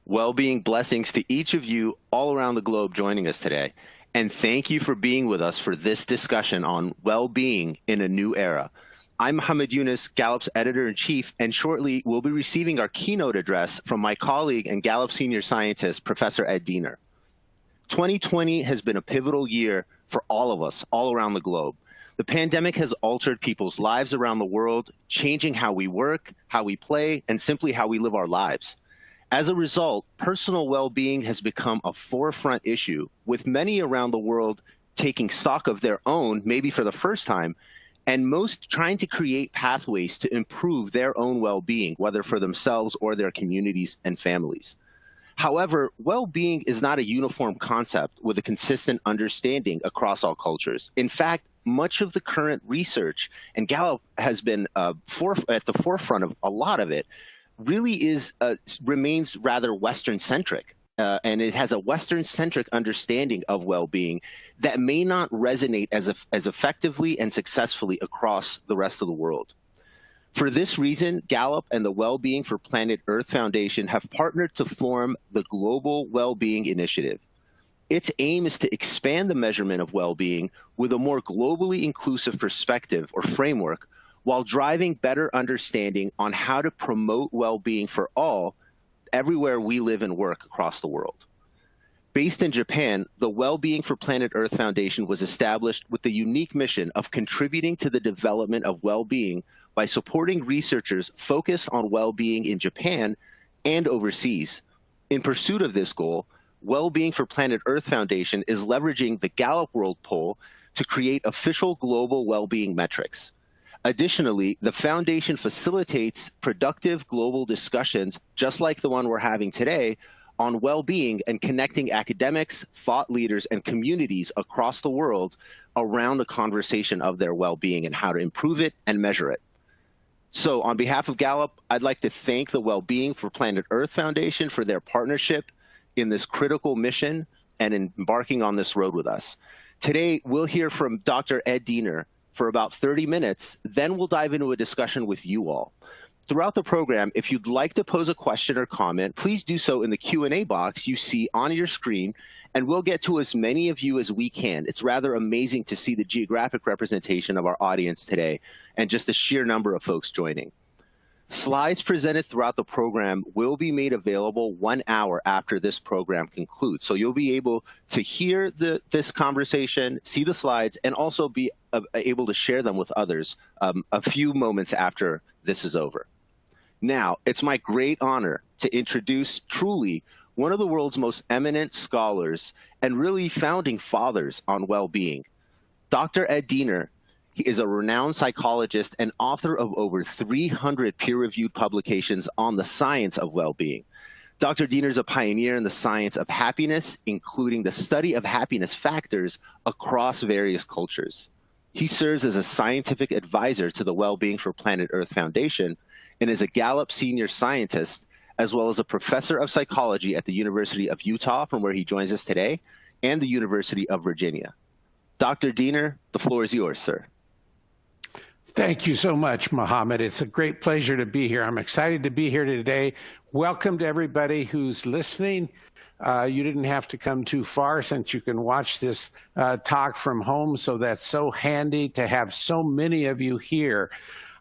Well-being blessings to each of you all around the globe joining us today. And thank you for being with us for this discussion on well-being in a new era. I'm Mohamed Younis, Gallup's editor-in-chief, and shortly we'll be receiving our keynote address from my colleague and Gallup Senior Scientist, Professor Ed Diener. 2020 has been a pivotal year for all of us, all around the globe. The pandemic has altered people's lives around the world, changing how we work, how we play, and simply how we live our lives. As a result, personal well-being has become a forefront issue, with many around the world taking stock of their own, maybe for the first time, and most trying to create pathways to improve their own well-being, whether for themselves or their communities and families. However, well-being is not a uniform concept with a consistent understanding across all cultures. In fact, much of the current research, and Gallup has been at the forefront of a lot of it, really remains rather Western-centric, and it has a Western-centric understanding of well-being that may not resonate as effectively and successfully across the rest of the world. For this reason, Gallup and the Wellbeing for Planet Earth Foundation have partnered to form the Global Wellbeing Initiative. Its aim is to expand the measurement of well-being with a more globally inclusive perspective or framework, while driving better understanding on how to promote well-being for all everywhere we live and work across the world. Based in Japan, the Wellbeing for Planet Earth Foundation was established with the unique mission of contributing to the development of well-being by supporting researchers focused on well-being in Japan and overseas. In pursuit of this goal, Wellbeing for Planet Earth Foundation is leveraging the Gallup World Poll to create official global well-being metrics. Additionally, the foundation facilitates productive global discussions, just like the one we're having today, on well-being and connecting academics, thought leaders, and communities across the world around the conversation of their well-being and how to improve it and measure it. So on behalf of Gallup, I'd like to thank the Wellbeing for Planet Earth Foundation for their partnership in this critical mission and in embarking on this road with us. Today, we'll hear from Dr. Ed Diener for about 30 minutes, then we'll dive into a discussion with you all. Throughout the program, if you'd like to pose a question or comment, please do so in the Q&A box you see on your screen, and we'll get to as many of you as we can. It's rather amazing to see the geographic representation of our audience today and just the sheer number of folks joining. Slides presented throughout the program will be made available 1 hour after this program concludes. So you'll be able to hear this conversation, see the slides, and also be able to share them with others a few moments after this is over. Now, it's my great honor to introduce truly one of the world's most eminent scholars and really founding fathers on well-being. Dr. Ed Diener. He is a renowned psychologist and author of over 300 peer-reviewed publications on the science of well-being. Dr. Diener is a pioneer in the science of happiness, including the study of happiness factors across various cultures. He serves as a scientific advisor to the Wellbeing for Planet Earth Foundation and is a Gallup Senior Scientist, as well as a professor of psychology at the University of Utah, from where he joins us today, and the University of Virginia. Dr. Diener, the floor is yours, sir. Thank you so much, Mohamed. It's a great pleasure to be here. I'm excited to be here today. Welcome to everybody who's listening. You didn't have to come too far since you can watch this talk from home, so that's so handy to have so many of you here.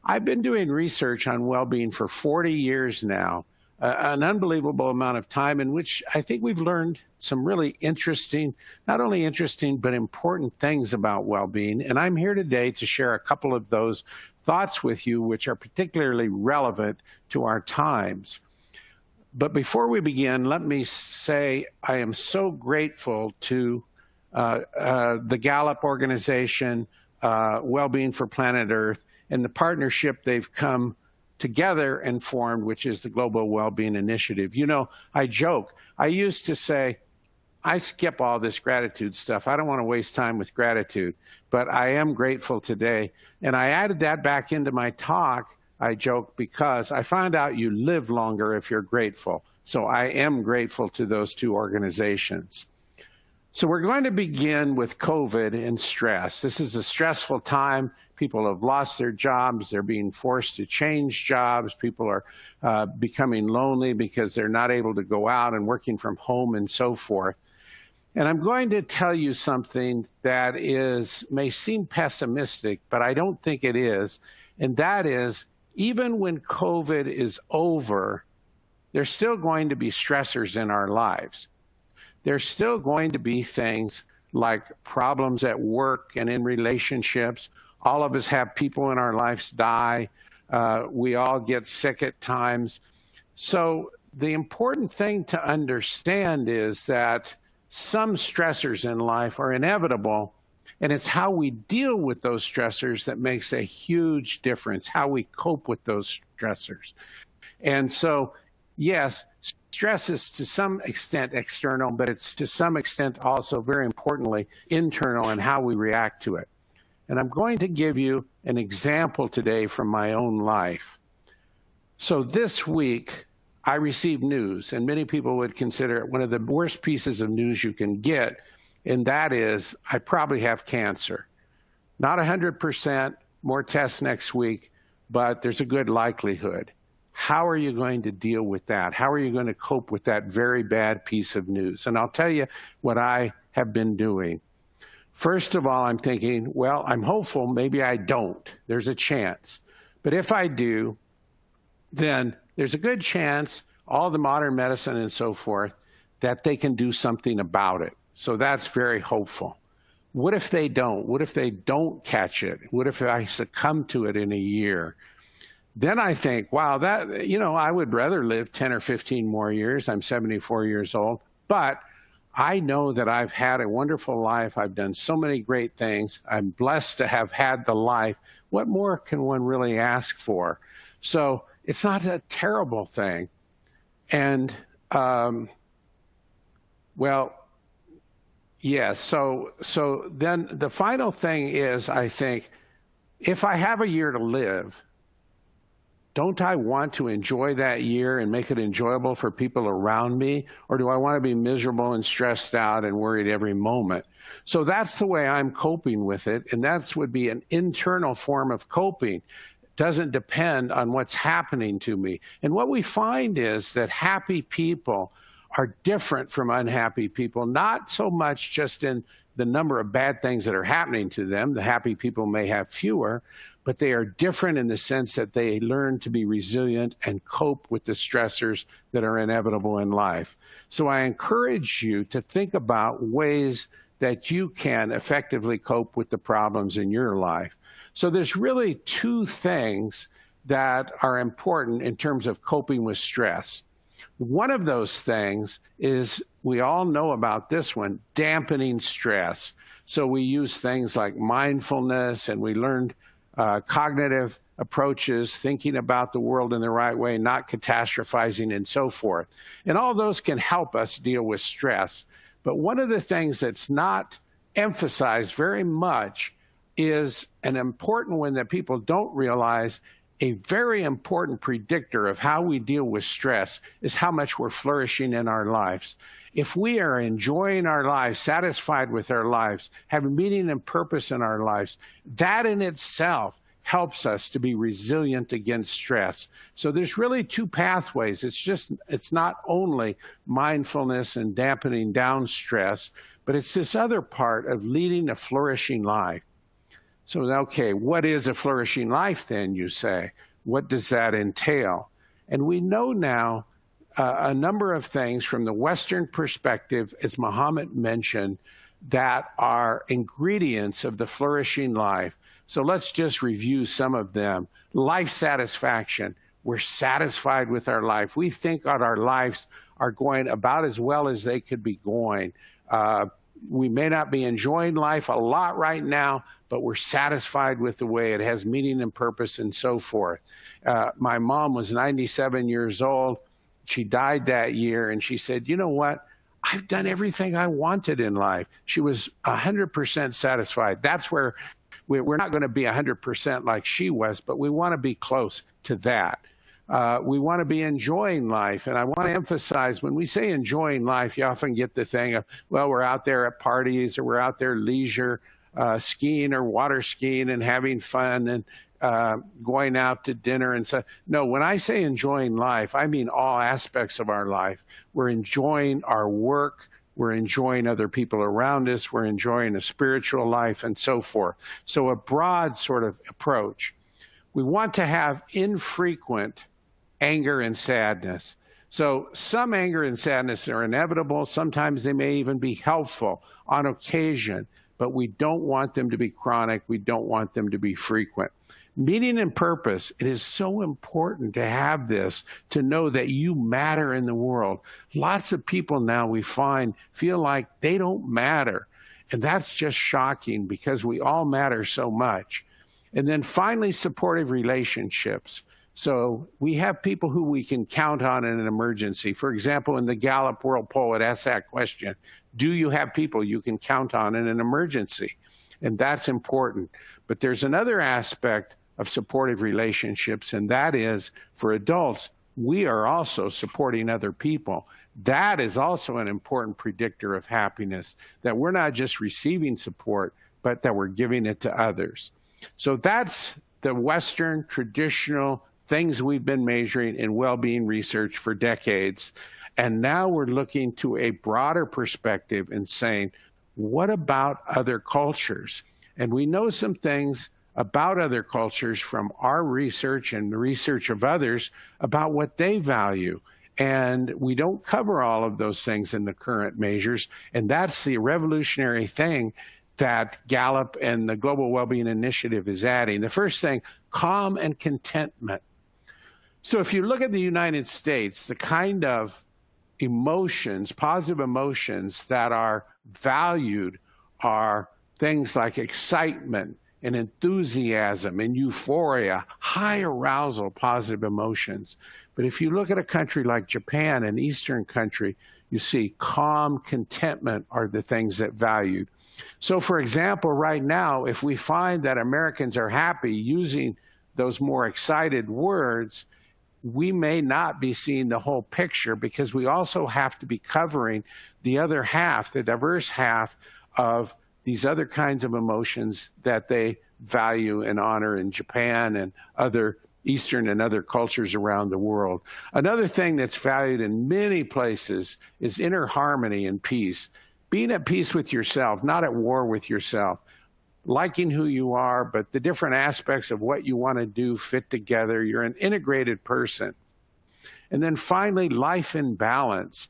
I've been doing research on well-being for 40 years now, an unbelievable amount of time in which I think we've learned some really interesting, not only interesting, but important things about well-being. And I'm here today to share a couple of those thoughts with you, which are particularly relevant to our times. But before we begin, let me say I am so grateful to the Gallup organization, Wellbeing for Planet Earth, and the partnership they've come together and formed, which is the Global Wellbeing Initiative. You know, I joke. I used to say, I skip all this gratitude stuff. I don't want to waste time with gratitude, but I am grateful today. And I added that back into my talk, I joke, because I found out you live longer if you're grateful. So I am grateful to those two organizations. So we're going to begin with COVID and stress. This is a stressful time. People have lost their jobs. They're being forced to change jobs. People are becoming lonely because they're not able to go out and working from home and so forth. And I'm going to tell you something that may seem pessimistic, but I don't think it is. And that is, even when COVID is over, there's still going to be stressors in our lives. There's still going to be things like problems at work and in relationships. All of us have people in our lives die. We all get sick at times. So the important thing to understand is that some stressors in life are inevitable, and it's how we deal with those stressors that makes a huge difference, how we cope with those stressors. And so, yes, stress is to some extent external, but it's to some extent also, very importantly, internal in how we react to it. And I'm going to give you an example today from my own life. So this week, I received news, and many people would consider it one of the worst pieces of news you can get, and that is I probably have cancer. Not 100%, more tests next week, but there's a good likelihood. How are you going to deal with that? How are you going to cope with that very bad piece of news? And I'll tell you what I have been doing. First of all, I'm thinking, well, I'm hopeful maybe I don't. There's a chance. But if I do, then there's a good chance, all the modern medicine and so forth, that they can do something about it. So that's very hopeful. What if they don't? What if they don't catch it? What if I succumb to it in a year? Then I think, wow, I would rather live 10 or 15 more years. I'm 74 years old, but I know that I've had a wonderful life. I've done so many great things. I'm blessed to have had the life. What more can one really ask for? So it's not a terrible thing. And, yes, so then the final thing is, I think, if I have a year to live, don't I want to enjoy that year and make it enjoyable for people around me? Or do I want to be miserable and stressed out and worried every moment? So that's the way I'm coping with it. And that would be an internal form of coping. It doesn't depend on what's happening to me. And what we find is that happy people are different from unhappy people, not so much just in the number of bad things that are happening to them. The happy people may have fewer, but they are different in the sense that they learn to be resilient and cope with the stressors that are inevitable in life. So I encourage you to think about ways that you can effectively cope with the problems in your life. So there's really two things that are important in terms of coping with stress. One of those things is, we all know about this one, dampening stress. So we use things like mindfulness, and we learned cognitive approaches, thinking about the world in the right way, not catastrophizing and so forth. And all those can help us deal with stress. But one of the things that's not emphasized very much is an important one that people don't realize. A very important predictor of how we deal with stress is how much we're flourishing in our lives. If we are enjoying our lives, satisfied with our lives, having meaning and purpose in our lives, that in itself helps us to be resilient against stress. So there's really two pathways. It's not only mindfulness and dampening down stress, but it's this other part of leading a flourishing life. So, okay, what is a flourishing life then, you say? What does that entail? And we know now a number of things from the Western perspective, as Mohamed mentioned, that are ingredients of the flourishing life. So let's just review some of them. Life satisfaction. We're satisfied with our life. We think that our lives are going about as well as they could be going. We may not be enjoying life a lot right now, but we're satisfied with the way it has meaning and purpose and so forth. My mom was 97 years old. She died that year, and she said, you know what? I've done everything I wanted in life. She was 100% satisfied. That's where we're not going to be 100% like she was, but we want to be close to that. We want to be enjoying life. And I want to emphasize, when we say enjoying life, you often get the thing of, well, we're out there at parties, or we're out there leisure, skiing or water skiing and having fun, and going out to dinner and so. No, when I say enjoying life, I mean all aspects of our life. We're enjoying our work. We're enjoying other people around us. We're enjoying a spiritual life and so forth. So a broad sort of approach. We want to have infrequent anger and sadness. So some anger and sadness are inevitable. Sometimes they may even be helpful on occasion, but we don't want them to be chronic. We don't want them to be frequent. Meaning and purpose, it is so important to have this, to know that you matter in the world. Lots of people now, we find, feel like they don't matter. And that's just shocking, because we all matter so much. And then finally, supportive relationships. So we have people who we can count on in an emergency. For example, in the Gallup World Poll, it asks that question: do you have people you can count on in an emergency? And that's important. But there's another aspect of supportive relationships, and that is, for adults, we are also supporting other people. That is also an important predictor of happiness, that we're not just receiving support, but that we're giving it to others. So that's the Western traditional things we've been measuring in well-being research for decades. And now we're looking to a broader perspective and saying, what about other cultures? And we know some things about other cultures from our research and the research of others about what they value. And we don't cover all of those things in the current measures. And that's the revolutionary thing that Gallup and the Global Wellbeing Initiative is adding. The first thing, calm and contentment. So if you look at the United States, the kind of emotions, positive emotions that are valued are things like excitement and enthusiasm and euphoria, high arousal, positive emotions. But if you look at a country like Japan, an Eastern country, you see calm, contentment are the things that valued. So for example, right now, if we find that Americans are happy using those more excited words, we may not be seeing the whole picture, because we also have to be covering the other half, the diverse half of these other kinds of emotions that they value and honor in Japan and other Eastern and other cultures around the world. Another thing that's valued in many places is inner harmony and peace. Being at peace with yourself, not at war with yourself. Liking who you are, but the different aspects of what you want to do fit together. You're an integrated person. And then finally, life in balance.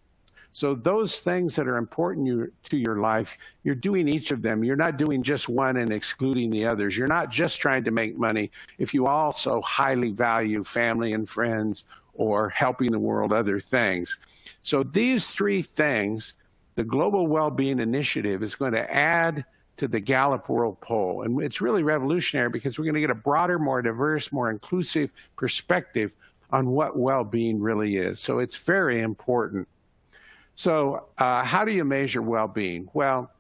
So those things that are important to your life, you're doing each of them. You're not doing just one and excluding the others. You're not just trying to make money if you also highly value family and friends or helping the world, other things. So these three things, the Global Wellbeing Initiative is going to add to the Gallup World Poll. And it's really revolutionary, because we're going to get a broader, more diverse, more inclusive perspective on what well-being really is. So it's very important. So how do you measure well-being? Well,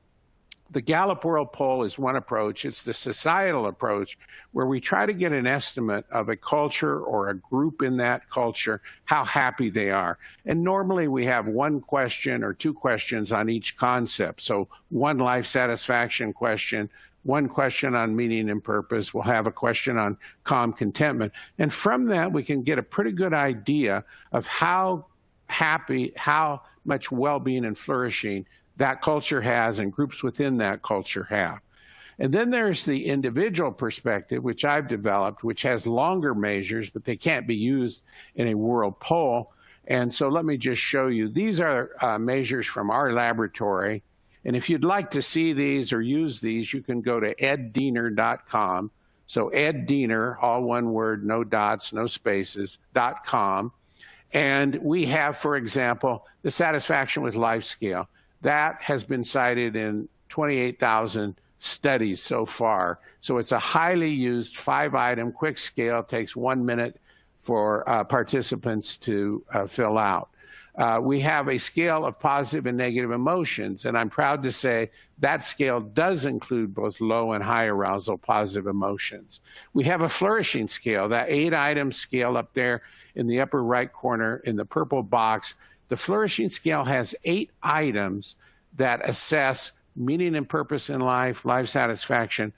the Gallup World Poll is one approach. It's the societal approach, where we try to get an estimate of a culture or a group in that culture, how happy they are. And normally we have one question or two questions on each concept. So one life satisfaction question, one question on meaning and purpose. We'll have a question on calm contentment. And from that, we can get a pretty good idea of how happy, how much well-being and flourishing that culture has and groups within that culture have. And then there's the individual perspective, which I've developed, which has longer measures, but they can't be used in a world poll. And so let me just show you. These are measures from our laboratory. And if you'd like to see these or use these, you can go to eddiener.com. So Ed Diener, all one word, no dots, no spaces, .com. And we have, for example, the satisfaction with life scale. That has been cited in 28,000 studies so far. So it's a highly used 5-item quick scale, takes 1 minute, for participants to fill out. We have a scale of positive and negative emotions, and I'm proud to say that scale does include both low and high arousal positive emotions. We have a flourishing scale, that 8-item scale up there in the upper right corner in the purple box. The flourishing scale has 8 items that assess meaning and purpose in life, life satisfaction,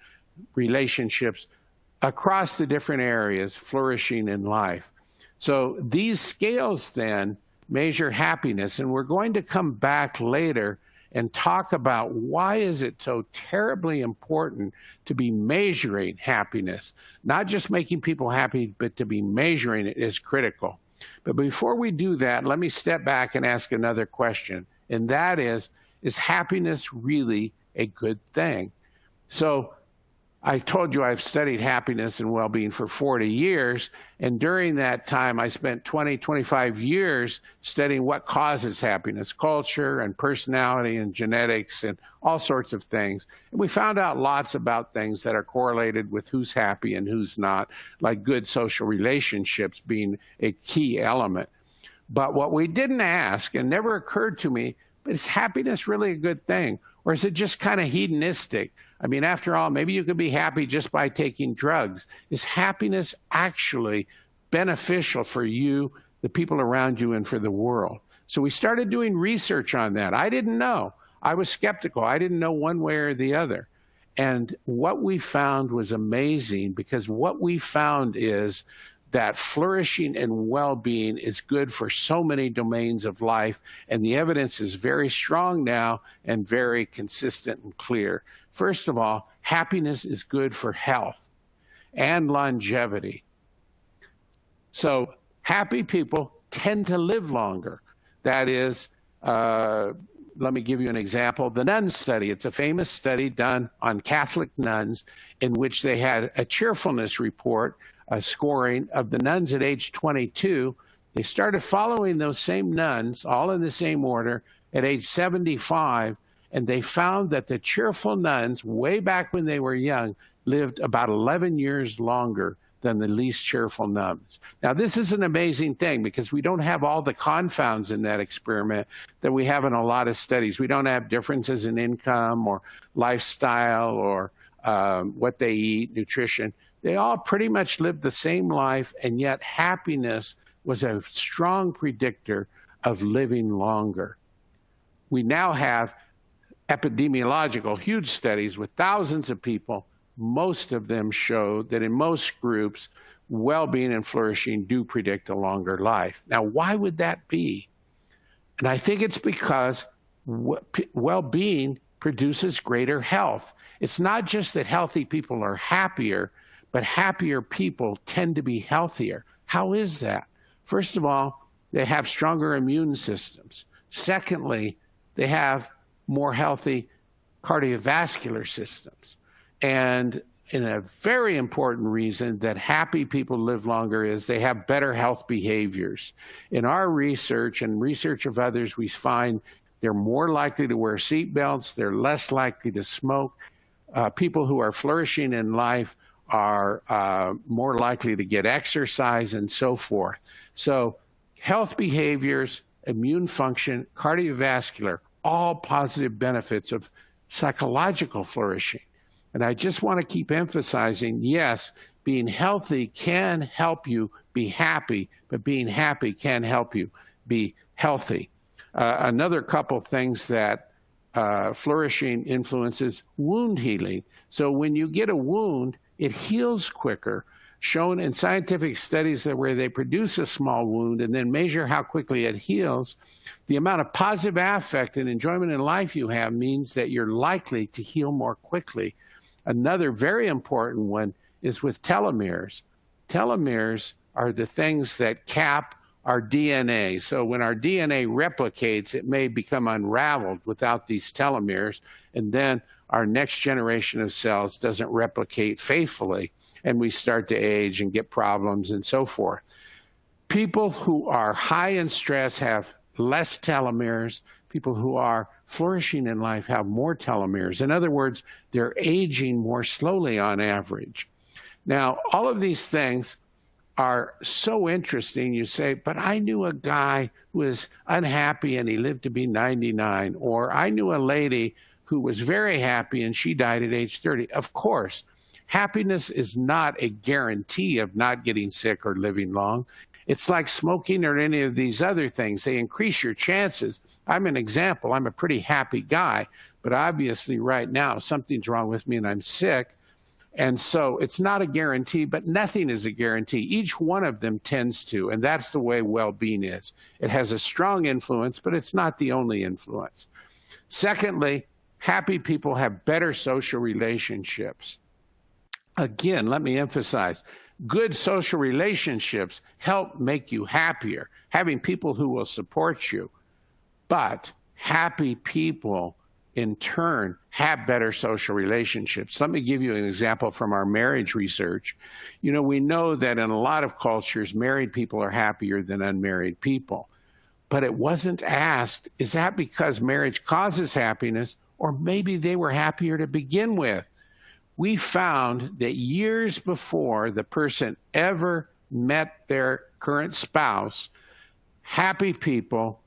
relationships, across the different areas, flourishing in life. So these scales then measure happiness, and we're going to come back later and talk about why is it so terribly important to be measuring happiness. Not just making people happy, but to be measuring it is critical. But before we do that, let me step back and ask another question, and that is happiness really a good thing? So I told you I've studied happiness and well-being for 40 years, and during that time I spent 25 years studying what causes happiness, culture and personality and genetics and all sorts of things. And we found out lots about things that are correlated with who's happy and who's not, like good social relationships being a key element. But what we didn't ask, and never occurred to me, is happiness really a good thing? Or is it just kind of hedonistic? I mean, after all, maybe you could be happy just by taking drugs. Is happiness actually beneficial for you, the people around you, and for the world? So we started doing research on that. I didn't know. I was skeptical. I didn't know one way or the other. And what we found was amazing, because what we found is that flourishing and well-being is good for so many domains of life, and the evidence is very strong now and very consistent and clear. First of all, happiness is good for health and longevity. So happy people tend to live longer. That is, let me give you an example. The nun study, it's a famous study done on Catholic nuns in which they had a cheerfulness report, a scoring of the nuns at age 22. They started following those same nuns, all in the same order, at age 75, and they found that the cheerful nuns, way back when they were young, lived about 11 years longer than the least cheerful nuns. Now, this is an amazing thing, because we don't have all the confounds in that experiment that we have in a lot of studies. We don't have differences in income or lifestyle or what they eat, nutrition. They all pretty much lived the same life, and yet happiness was a strong predictor of living longer. We now have epidemiological, huge studies with thousands of people. Most of them show that in most groups, well-being and flourishing do predict a longer life. Now, why would that be? And I think it's because well-being produces greater health. It's not just that healthy people are happier, but happier people tend to be healthier. How is that? First of all, they have stronger immune systems. Secondly, they have more healthy cardiovascular systems. And a very important reason that happy people live longer is they have better health behaviors. In our research and research of others, we find they're more likely to wear seatbelts, they're less likely to smoke. People who are flourishing in life are more likely to get exercise and so forth. So health behaviors, immune function, cardiovascular, all positive benefits of psychological flourishing. And I just want to keep emphasizing, yes, being healthy can help you be happy, but being happy can help you be healthy. Another couple things that flourishing influences wound healing. So when you get a wound, it heals quicker. Shown in scientific studies that where they produce a small wound and then measure how quickly it heals, the amount of positive affect and enjoyment in life you have means that you're likely to heal more quickly. Another very important one is with telomeres. Telomeres are the things that cap our DNA. So when our DNA replicates, it may become unraveled without these telomeres, and then our next generation of cells doesn't replicate faithfully, and we start to age and get problems and so forth. People who are high in stress have less telomeres. People who are flourishing in life have more telomeres. In other words, they're aging more slowly on average. Now, all of these things are so interesting. You say, but I knew a guy who was unhappy and he lived to be 99, or I knew a lady who was very happy and she died at age 30. Of course, happiness is not a guarantee of not getting sick or living long. It's like smoking or any of these other things. They increase your chances. I'm an example. I'm a pretty happy guy, but obviously right now something's wrong with me and I'm sick. And so it's not a guarantee, but nothing is a guarantee. Each one of them tends to, and that's the way well-being is. It has a strong influence, but it's not the only influence. Secondly, happy people have better social relationships. Again, let me emphasize, good social relationships help make you happier, having people who will support you. But happy people, in turn, have better social relationships. Let me give you an example from our marriage research. You know, we know that in a lot of cultures, married people are happier than unmarried people. But it wasn't asked, is that because marriage causes happiness, or maybe they were happier to begin with? We found that years before the person ever met their current spouse, happy people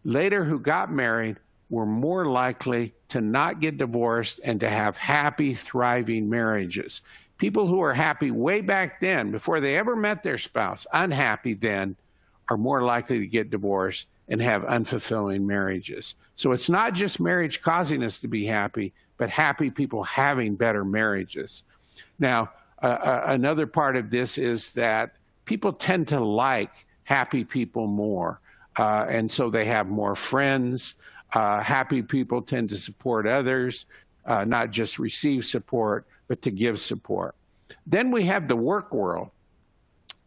later who got married were more likely to not get divorced and to have happy, thriving marriages. People who are happy way back then, before they ever met their spouse, unhappy then, are more likely to get divorced and have unfulfilling marriages. So it's not just marriage causing us to be happy, but happy people having better marriages. Now, another part of this is that people tend to like happy people more, and so they have more friends. Happy people tend to support others, not just receive support, but to give support. Then we have the work world.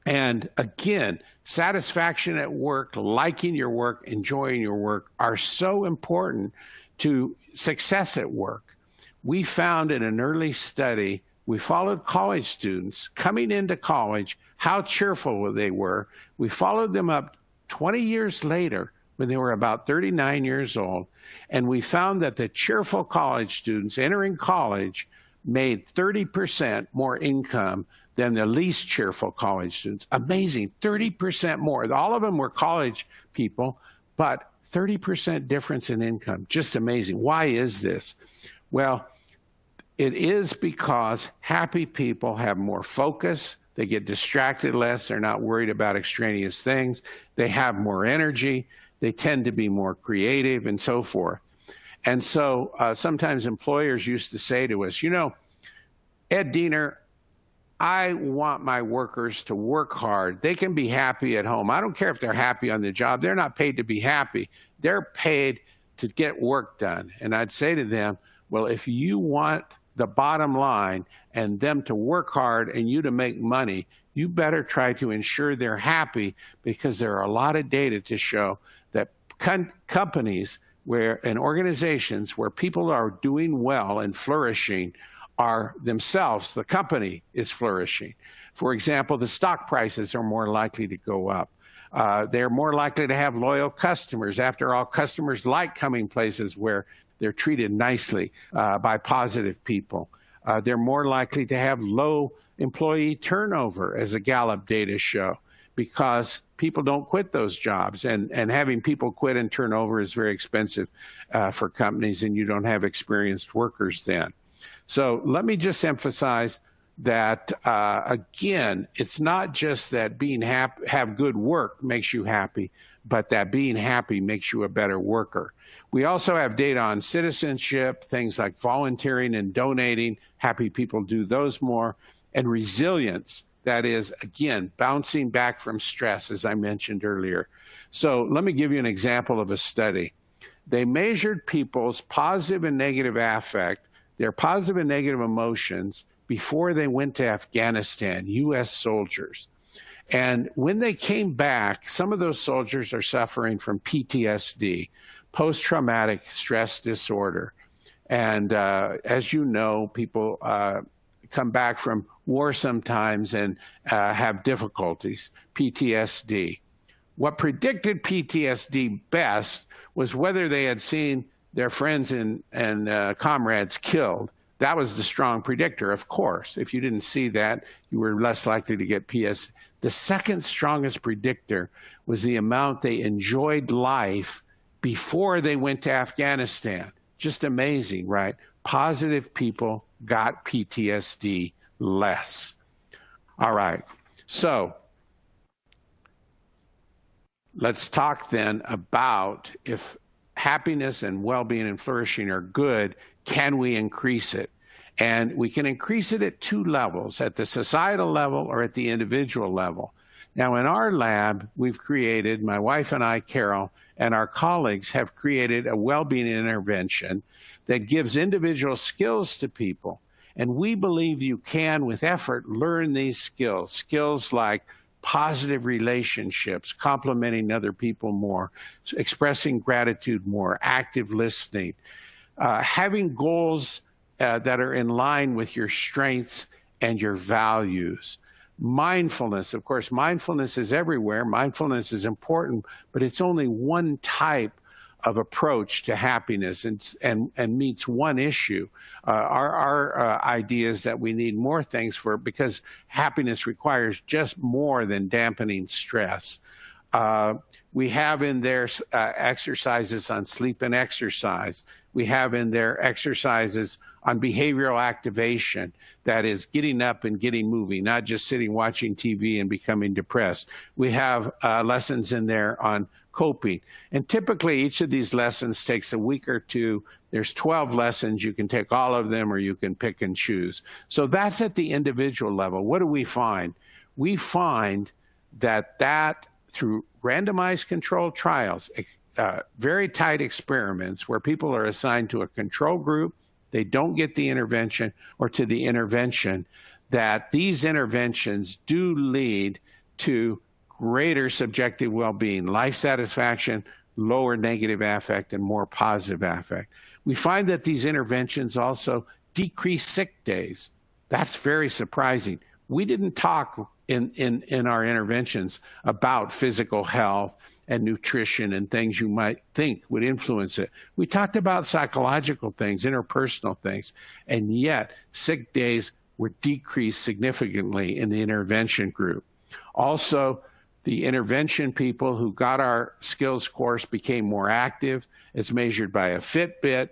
And again, satisfaction at work, liking your work, enjoying your work are so important to success at work. We found in an early study, we followed college students coming into college, how cheerful they were. We followed them up 20 years later when they were about 39 years old, and we found that the cheerful college students entering college made 30% more income than the least cheerful college students. Amazing, 30% more. All of them were college people, but 30% difference in income. Just amazing. Why is this? Well, it is because happy people have more focus. They get distracted less. They're not worried about extraneous things. They have more energy. They tend to be more creative and so forth. And so sometimes employers used to say to us, you know, Ed Diener, I want my workers to work hard. They can be happy at home. I don't care if they're happy on the job. They're not paid to be happy. They're paid to get work done. And I'd say to them, well, if you want the bottom line and them to work hard and you to make money, you better try to ensure they're happy, because there are a lot of data to show that companies and organizations where people are doing well and flourishing are themselves, the company is flourishing. For example, the stock prices are more likely to go up. They're more likely to have loyal customers. After all, customers like coming places where they're treated nicely by positive people. They're more likely to have low employee turnover, as the Gallup data show, because people don't quit those jobs. And having people quit and turn over is very expensive for companies, and you don't have experienced workers then. So let me just emphasize that, again, it's not just that have good work makes you happy, but that being happy makes you a better worker. We also have data on citizenship, things like volunteering and donating. Happy people do those more. And resilience, that is, again, bouncing back from stress, as I mentioned earlier. So let me give you an example of a study. They measured people's positive and negative affect, their positive and negative emotions, before they went to Afghanistan, U.S. soldiers. And when they came back, some of those soldiers are suffering from PTSD, post-traumatic stress disorder. And as you know, people come back from war sometimes and have difficulties, PTSD. What predicted PTSD best was whether they had seen their friends and comrades killed. that was the strong predictor, of course. If you didn't see that, you were less likely to get PS. The second strongest predictor was the amount they enjoyed life before they went to Afghanistan. Just amazing, right? Positive people got PTSD less. All right, so let's talk then about if happiness and well-being and flourishing are good, can we increase it? And we can increase it at two levels, at the societal level or at the individual level. Now, in our lab, we've created, my wife and I, Carol, and our colleagues have created a well-being intervention that gives individual skills to people. And we believe you can, with effort, learn these skills. Skills like positive relationships, complimenting other people more, expressing gratitude more, active listening, having goals that are in line with your strengths and your values. Mindfulness, of course, mindfulness is everywhere. Mindfulness is important, but it's only one type of approach to happiness and meets one issue. Our idea is that we need more things for it because happiness requires just more than dampening stress. We have in there exercises on sleep and exercise. We have in there exercises on behavioral activation, that is getting up and getting moving, not just sitting watching TV and becoming depressed. We have lessons in there on coping. And typically each of these lessons takes a week or two. There's 12 lessons. You can take all of them or you can pick and choose. So that's at the individual level. What do we find? We find that through randomized controlled trials, very tight experiments where people are assigned to a control group, they don't get the intervention, or to the intervention, that these interventions do lead to greater subjective well-being, life satisfaction, lower negative affect, and more positive affect. We find that these interventions also decrease sick days. That's very surprising. We didn't talk in our interventions about physical health and nutrition and things you might think would influence it. We talked about psychological things, interpersonal things, and yet sick days were decreased significantly in the intervention group. Also, the intervention people who got our skills course became more active as measured by a Fitbit.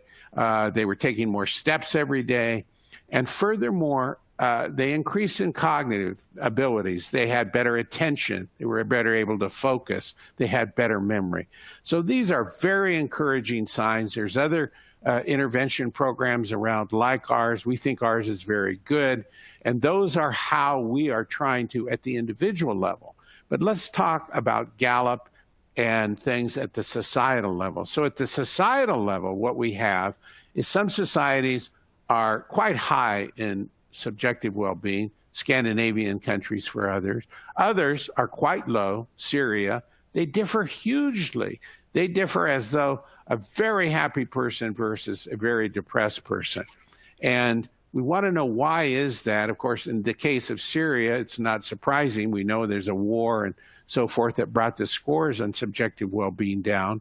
They were taking more steps every day. And furthermore, they increased in cognitive abilities. They had better attention. They were better able to focus. They had better memory. So these are very encouraging signs. There's other intervention programs around like ours. We think ours is very good. And those are how we are trying to at the individual level. But let's talk about Gallup and things at the societal level. So at the societal level, what we have is some societies are quite high in subjective well-being, Scandinavian countries for others. Others are quite low, Syria. They differ hugely. They differ as though a very happy person versus a very depressed person. And we want to know why is that. Of course, in the case of Syria, it's not surprising. We know there's a war and so forth that brought the scores on subjective well-being down.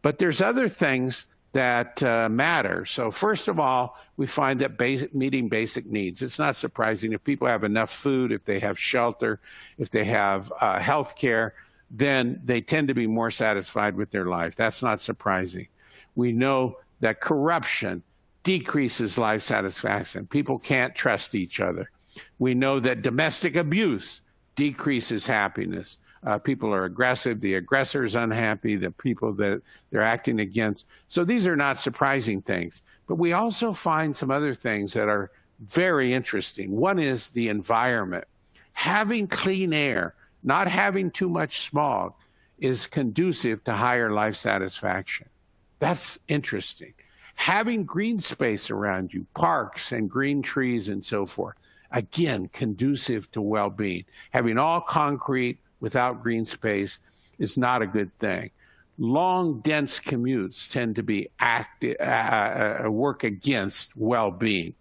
But there's other things that matter. So first of all, we find that meeting basic needs. It's not surprising if people have enough food, if they have shelter, if they have health care, then they tend to be more satisfied with their life. That's not surprising. We know that corruption decreases life satisfaction. People can't trust each other. We know that domestic abuse decreases happiness. People are aggressive, the aggressor is unhappy, the people that they're acting against. So these are not surprising things. But we also find some other things that are very interesting. One is the environment. Having clean air, not having too much smog, is conducive to higher life satisfaction. That's interesting. Having green space around you, parks and green trees and so forth, again, conducive to well-being. Having all concrete without green space is not a good thing. Long, dense commutes tend to be work against well-being.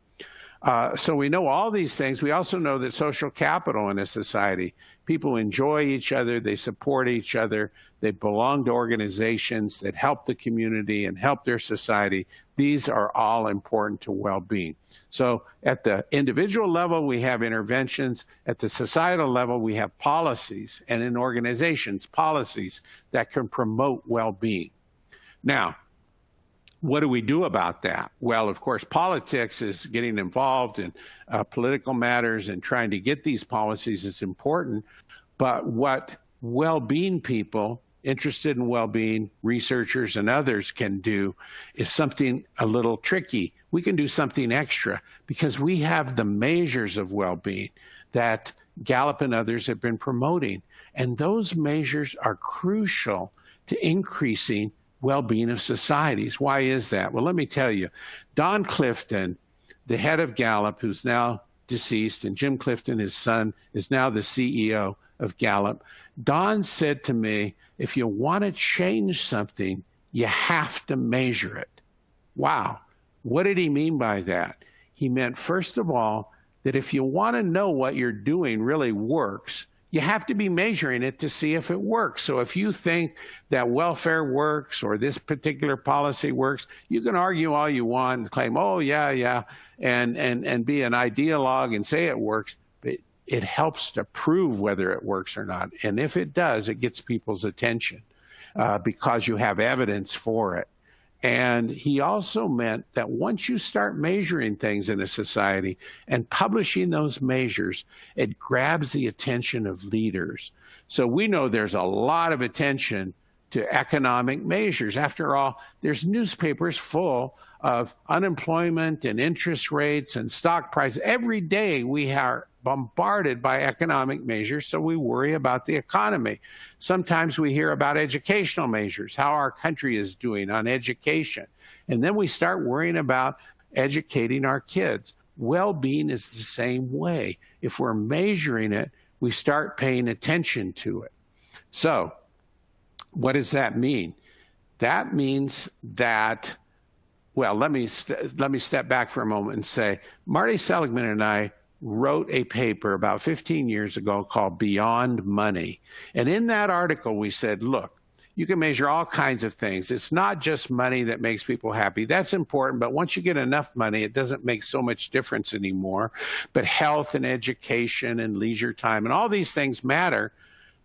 So we know all these things. We also know that social capital in a society, people enjoy each other, they support each other, they belong to organizations that help the community and help their society. These are all important to well-being. So at the individual level, we have interventions. At the societal level, we have policies, and in organizations, policies that can promote well-being. Now, what do we do about that? Well, of course, politics is getting involved in political matters, and trying to get these policies is important. But what well-being people, interested in well-being, researchers and others can do is something a little tricky. We can do something extra because we have the measures of well-being that Gallup and others have been promoting. And those measures are crucial to increasing well-being of societies. Why is that? Well, let me tell you. Don Clifton, the head of Gallup, who's now deceased, and Jim Clifton, his son, is now the CEO of Gallup. Don said to me, if you want to change something, you have to measure it. Wow. What did he mean by that? He meant, first of all, that if you want to know what you're doing really works, you have to be measuring it to see if it works. So if you think that welfare works or this particular policy works, you can argue all you want and claim, oh, yeah, and be an ideologue and say it works. But it helps to prove whether it works or not. And if it does, it gets people's attention because you have evidence for it. And he also meant that once you start measuring things in a society and publishing those measures, it grabs the attention of leaders. So we know there's a lot of attention to economic measures. After all, there's newspapers full of unemployment and interest rates and stock prices. Every day we are bombarded by economic measures, so we worry about the economy. Sometimes we hear about educational measures, how our country is doing on education. And then we start worrying about educating our kids. Well-being is the same way. If we're measuring it, we start paying attention to it. So what does that mean? That means that, well, let me step back for a moment and say, Marty Seligman and I wrote a paper about 15 years ago called Beyond Money. And in that article, we said, look, you can measure all kinds of things. It's not just money that makes people happy. That's important, but once you get enough money, it doesn't make so much difference anymore. But health and education and leisure time and all these things matter.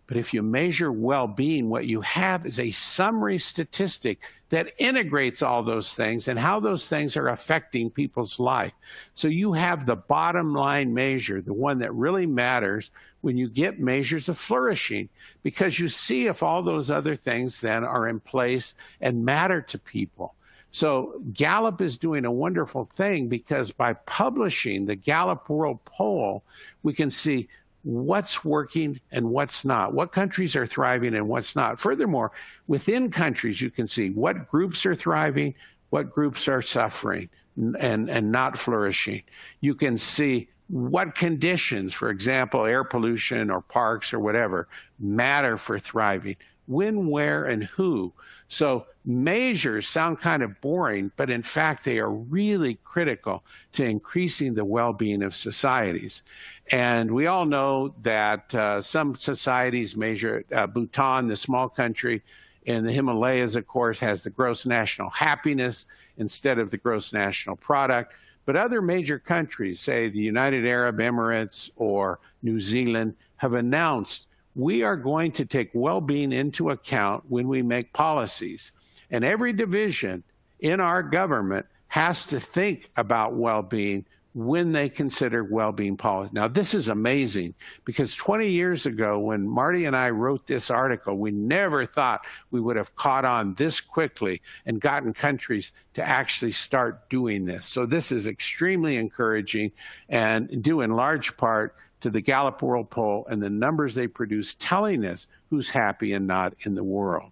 But if you measure well-being, what you have is a summary statistic that integrates all those things and how those things are affecting people's life. So you have the bottom line measure, the one that really matters when you get measures of flourishing, because you see if all those other things then are in place and matter to people. So Gallup is doing a wonderful thing because by publishing the Gallup World Poll, we can see what's working and what's not, what countries are thriving and what's not. Furthermore, within countries, you can see what groups are thriving, what groups are suffering and not flourishing. You can see what conditions, for example, air pollution or parks or whatever, matter for thriving, when, where, and who. So measures sound kind of boring, but in fact, they are really critical to increasing the well-being of societies. And we all know that some societies measure it. Bhutan, the small country in the Himalayas, of course, has the gross national happiness instead of the gross national product. But other major countries, say the United Arab Emirates or New Zealand, have announced we are going to take well-being into account when we make policies. And every division in our government has to think about well-being when they consider well-being policy. Now, this is amazing because 20 years ago, when Marty and I wrote this article, we never thought we would have caught on this quickly and gotten countries to actually start doing this. So this is extremely encouraging and due in large part to the Gallup World Poll and the numbers they produce telling us who's happy and not in the world.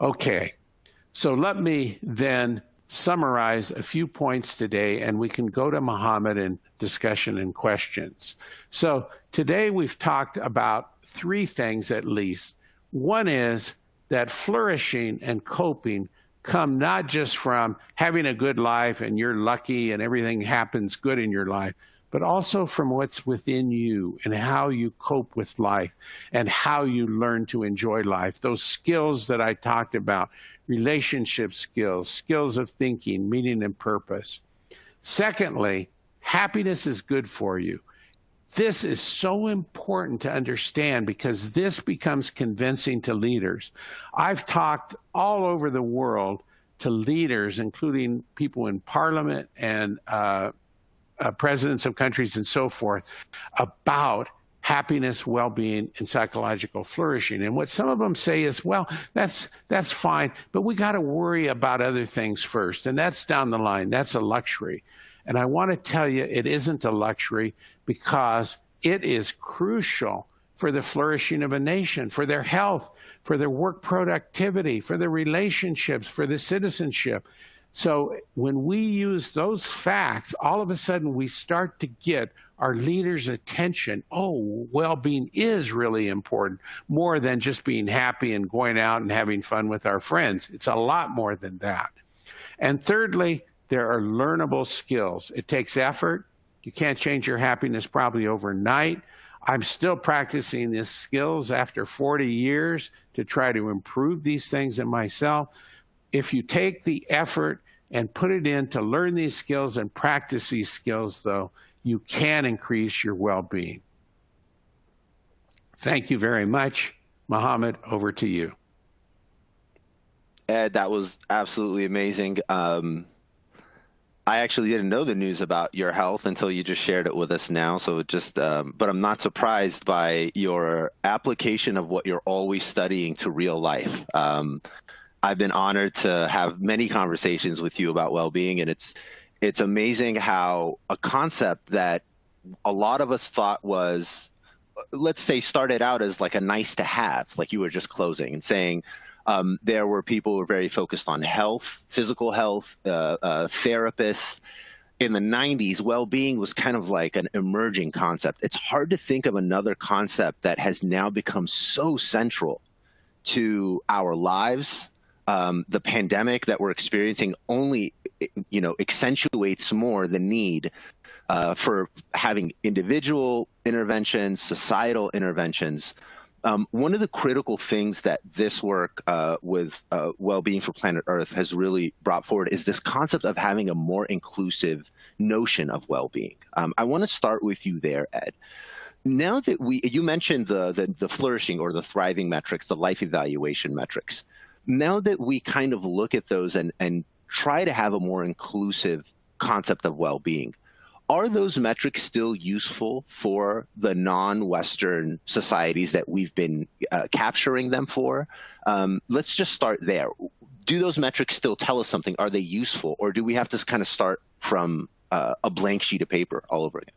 Okay, so let me then summarize a few points today, and we can go to Mohamed in discussion and questions. So today we've talked about three things at least. One is that flourishing and coping come not just from having a good life and you're lucky and everything happens good in your life, but also from what's within you and how you cope with life and how you learn to enjoy life. Those skills that I talked about, relationship skills, skills of thinking, meaning and purpose. Secondly, happiness is good for you. This is so important to understand because this becomes convincing to leaders. I've talked all over the world to leaders, including people in parliament and presidents of countries and so forth, about happiness, well-being, and psychological flourishing. And what some of them say is, well, that's fine, but we got to worry about other things first. And that's down the line. That's a luxury. And I want to tell you, it isn't a luxury because it is crucial for the flourishing of a nation, for their health, for their work productivity, for their relationships, for the citizenship. So when we use those facts, all of a sudden we start to get our leaders' attention. Oh, well-being is really important, more than just being happy and going out and having fun with our friends. It's a lot more than that. And thirdly, there are learnable skills. It takes effort. You can't change your happiness probably overnight. I'm still practicing these skills after 40 years to try to improve these things in myself. If you take the effort and put it in to learn these skills and practice these skills, though, you can increase your well-being. Thank you very much. Mohamed, over to you. Ed, that was absolutely amazing. I actually didn't know the news about your health until you just shared it with us now. So but I'm not surprised by your application of what you're always studying to real life. I've been honored to have many conversations with you about well-being, and it's amazing how a concept that a lot of us thought was, let's say, started out as like a nice to have, like you were just closing and saying, there were people who were very focused on health, physical health, therapists. In the 90s, well-being was kind of like an emerging concept. It's hard to think of another concept that has now become so central to our lives. The pandemic that we're experiencing only, accentuates more the need for having individual interventions, societal interventions. One of the critical things that this work with Well-Being for Planet Earth has really brought forward is this concept of having a more inclusive notion of well-being. I want to start with you there, Ed. Now that you mentioned the flourishing or the thriving metrics, the life evaluation metrics. Now that we kind of look at those and try to have a more inclusive concept of well-being, are those metrics still useful for the non-Western societies that we've been capturing them for? Let's just start there. Do those metrics still tell us something? Are they useful? Or do we have to kind of start from a blank sheet of paper all over again?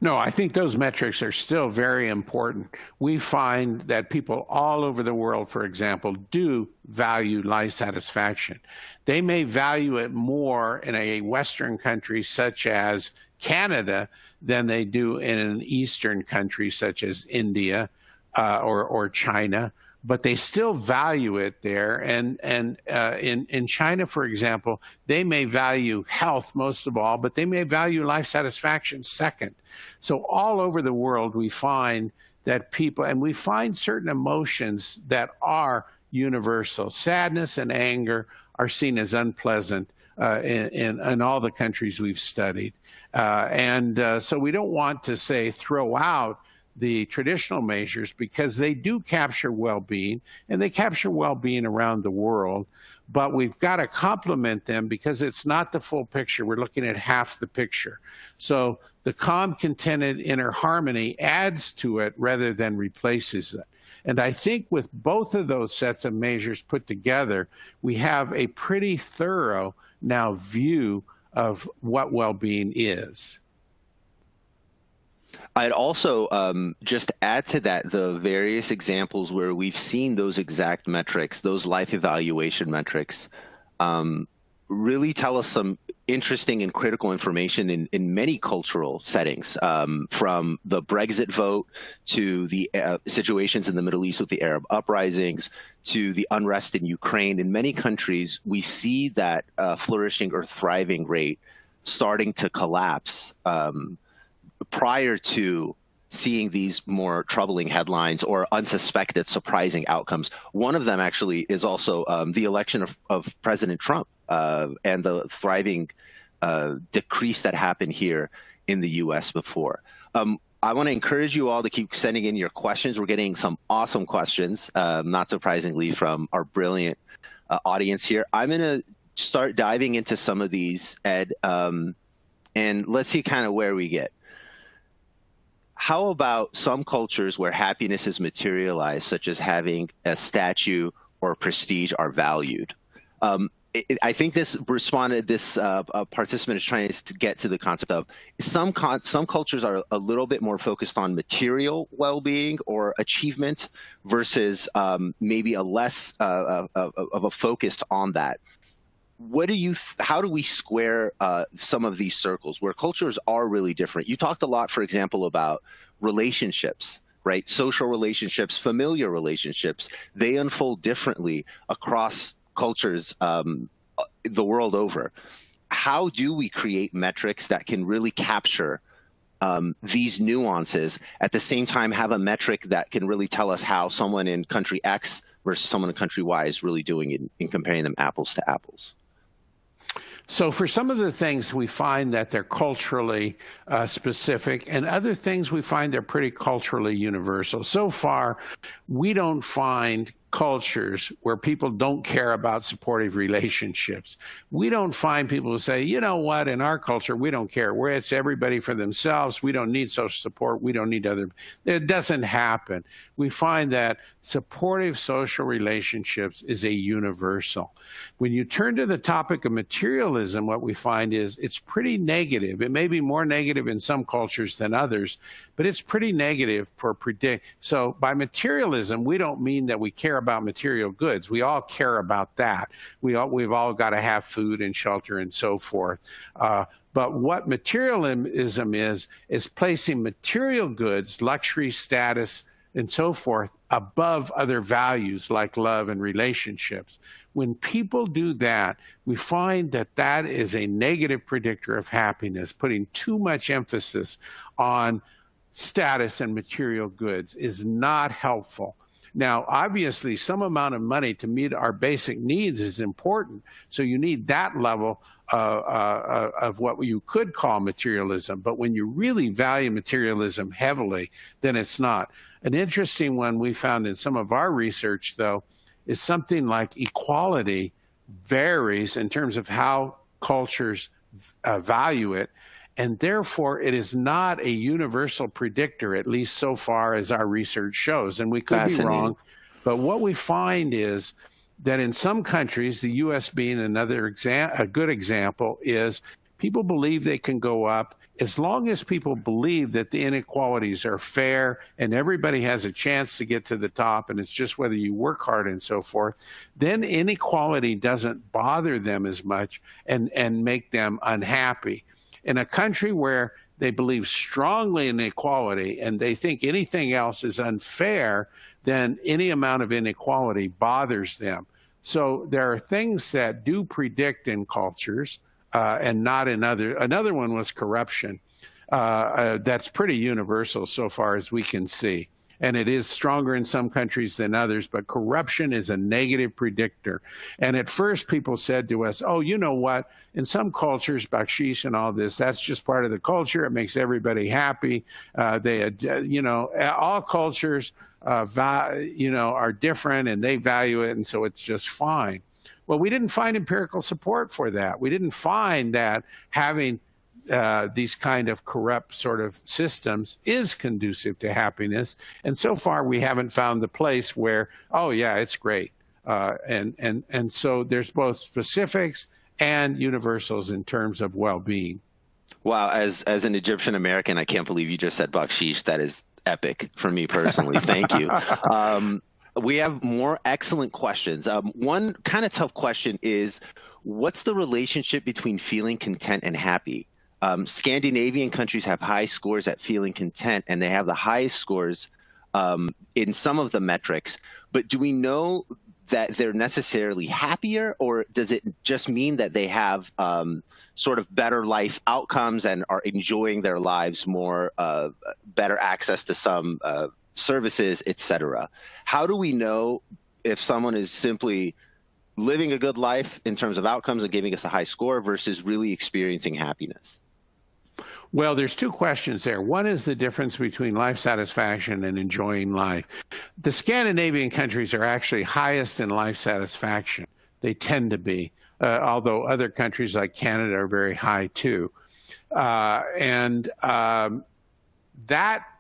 No, I think those metrics are still very important. We find that people all over the world, for example, do value life satisfaction. They may value it more in a Western country such as Canada than they do in an Eastern country such as India or China. But they still value it there. And in China, for example, they may value health most of all, but they may value life satisfaction second. So all over the world, we find that people, and we find certain emotions that are universal. Sadness and anger are seen as unpleasant in all the countries we've studied. So we don't want to say throw out the traditional measures because they do capture well-being, and they capture well-being around the world, but we've got to complement them because it's not the full picture. We're looking at half the picture. So the calm, contented inner harmony adds to it rather than replaces it. And I think with both of those sets of measures put together, we have a pretty thorough now view of what well-being is. I'd also just add to that the various examples where we've seen those exact metrics, those life evaluation metrics, really tell us some interesting and critical information in many cultural settings, from the Brexit vote to the situations in the Middle East with the Arab uprisings to the unrest in Ukraine, in many countries, we see that flourishing or thriving rate starting to collapse prior to seeing these more troubling headlines or unsuspected surprising outcomes. One of them actually is also the election of President Trump and the thriving decrease that happened here in the US before. I want to encourage you all to keep sending in your questions. We're getting some awesome questions, not surprisingly, from our brilliant audience here. I'm going to start diving into some of these, Ed, and let's see kind of where we get. How about some cultures where happiness is materialized, such as having a statue or prestige, are valued? I think this participant is trying to get to the concept of some cultures are a little bit more focused on material well-being or achievement versus maybe a less of a focus on that. How do we square some of these circles where cultures are really different? You talked a lot, for example, about relationships, right? Social relationships, familiar relationships, they unfold differently across cultures the world over. How do we create metrics that can really capture these nuances, at the same time have a metric that can really tell us how someone in country X versus someone in country Y is really doing in comparing them apples to apples? So for some of the things, we find that they're culturally specific, and other things we find they're pretty culturally universal. So far, we don't find cultures where people don't care about supportive relationships. We don't find people who say, you know what, in our culture, we don't care. It's everybody for themselves. We don't need social support. We don't need other. It doesn't happen. We find that supportive social relationships is a universal. When you turn to the topic of materialism, what we find is it's pretty negative. It may be more negative in some cultures than others, but it's pretty negative for predict. So by materialism, we don't mean that we care about material goods. We all care about that. We've all got to have food and shelter and so forth. But what materialism is placing material goods, luxury, status, and so forth above other values like love and relationships. When people do that, we find that that is a negative predictor of happiness. Putting too much emphasis on status and material goods is not helpful. Now, obviously, some amount of money to meet our basic needs is important. So you need that level of what you could call materialism. But when you really value materialism heavily, then it's not. An interesting one we found in some of our research, though, is something like equality varies in terms of how cultures value it. And therefore, it is not a universal predictor, at least so far as our research shows. And we could be wrong. But what we find is that in some countries, the U.S. being a good example, is people believe they can go up as long as people believe that the inequalities are fair and everybody has a chance to get to the top, and it's just whether you work hard and so forth. Then inequality doesn't bother them as much and make them unhappy. In a country where they believe strongly in equality and they think anything else is unfair, then any amount of inequality bothers them. So there are things that do predict in cultures and not in other. Another one was corruption. That's pretty universal so far as we can see. And it is stronger in some countries than others, but corruption is a negative predictor. And at first people said to us, oh, you know what, in some cultures, bakshish and all this, that's just part of the culture. It makes everybody happy. All cultures, are different and they value it, and so it's just fine. Well, we didn't find empirical support for that. We didn't find that having these kind of corrupt sort of systems is conducive to happiness. And so far, we haven't found the place where, oh, yeah, it's great. And so there's both specifics and universals in terms of well-being. Wow. As an Egyptian American, I can't believe you just said bakshish. That is epic for me personally. Thank you. We have more excellent questions. One kind of tough question is, what's the relationship between feeling content and happy? Scandinavian countries have high scores at feeling content, and they have the highest scores in some of the metrics. But do we know that they're necessarily happier, or does it just mean that they have sort of better life outcomes and are enjoying their lives more, better access to some services, etc.? How do we know if someone is simply living a good life in terms of outcomes and giving us a high score versus really experiencing happiness? Well, there's two questions there. One is the difference between life satisfaction and enjoying life. The Scandinavian countries are actually highest in life satisfaction. They tend to be, although other countries like Canada are very high too. That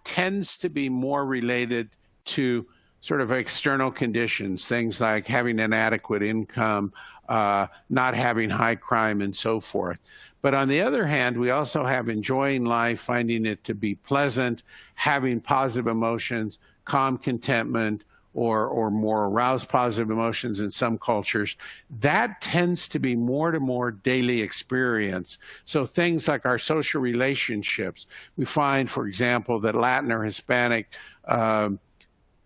tends to be more related to sort of external conditions, things like having an adequate income, not having high crime, and so forth. But on the other hand, we also have enjoying life, finding it to be pleasant, having positive emotions, calm contentment, or more aroused positive emotions in some cultures. That tends to be more to more daily experience. So things like our social relationships, we find, for example, that Latin or Hispanic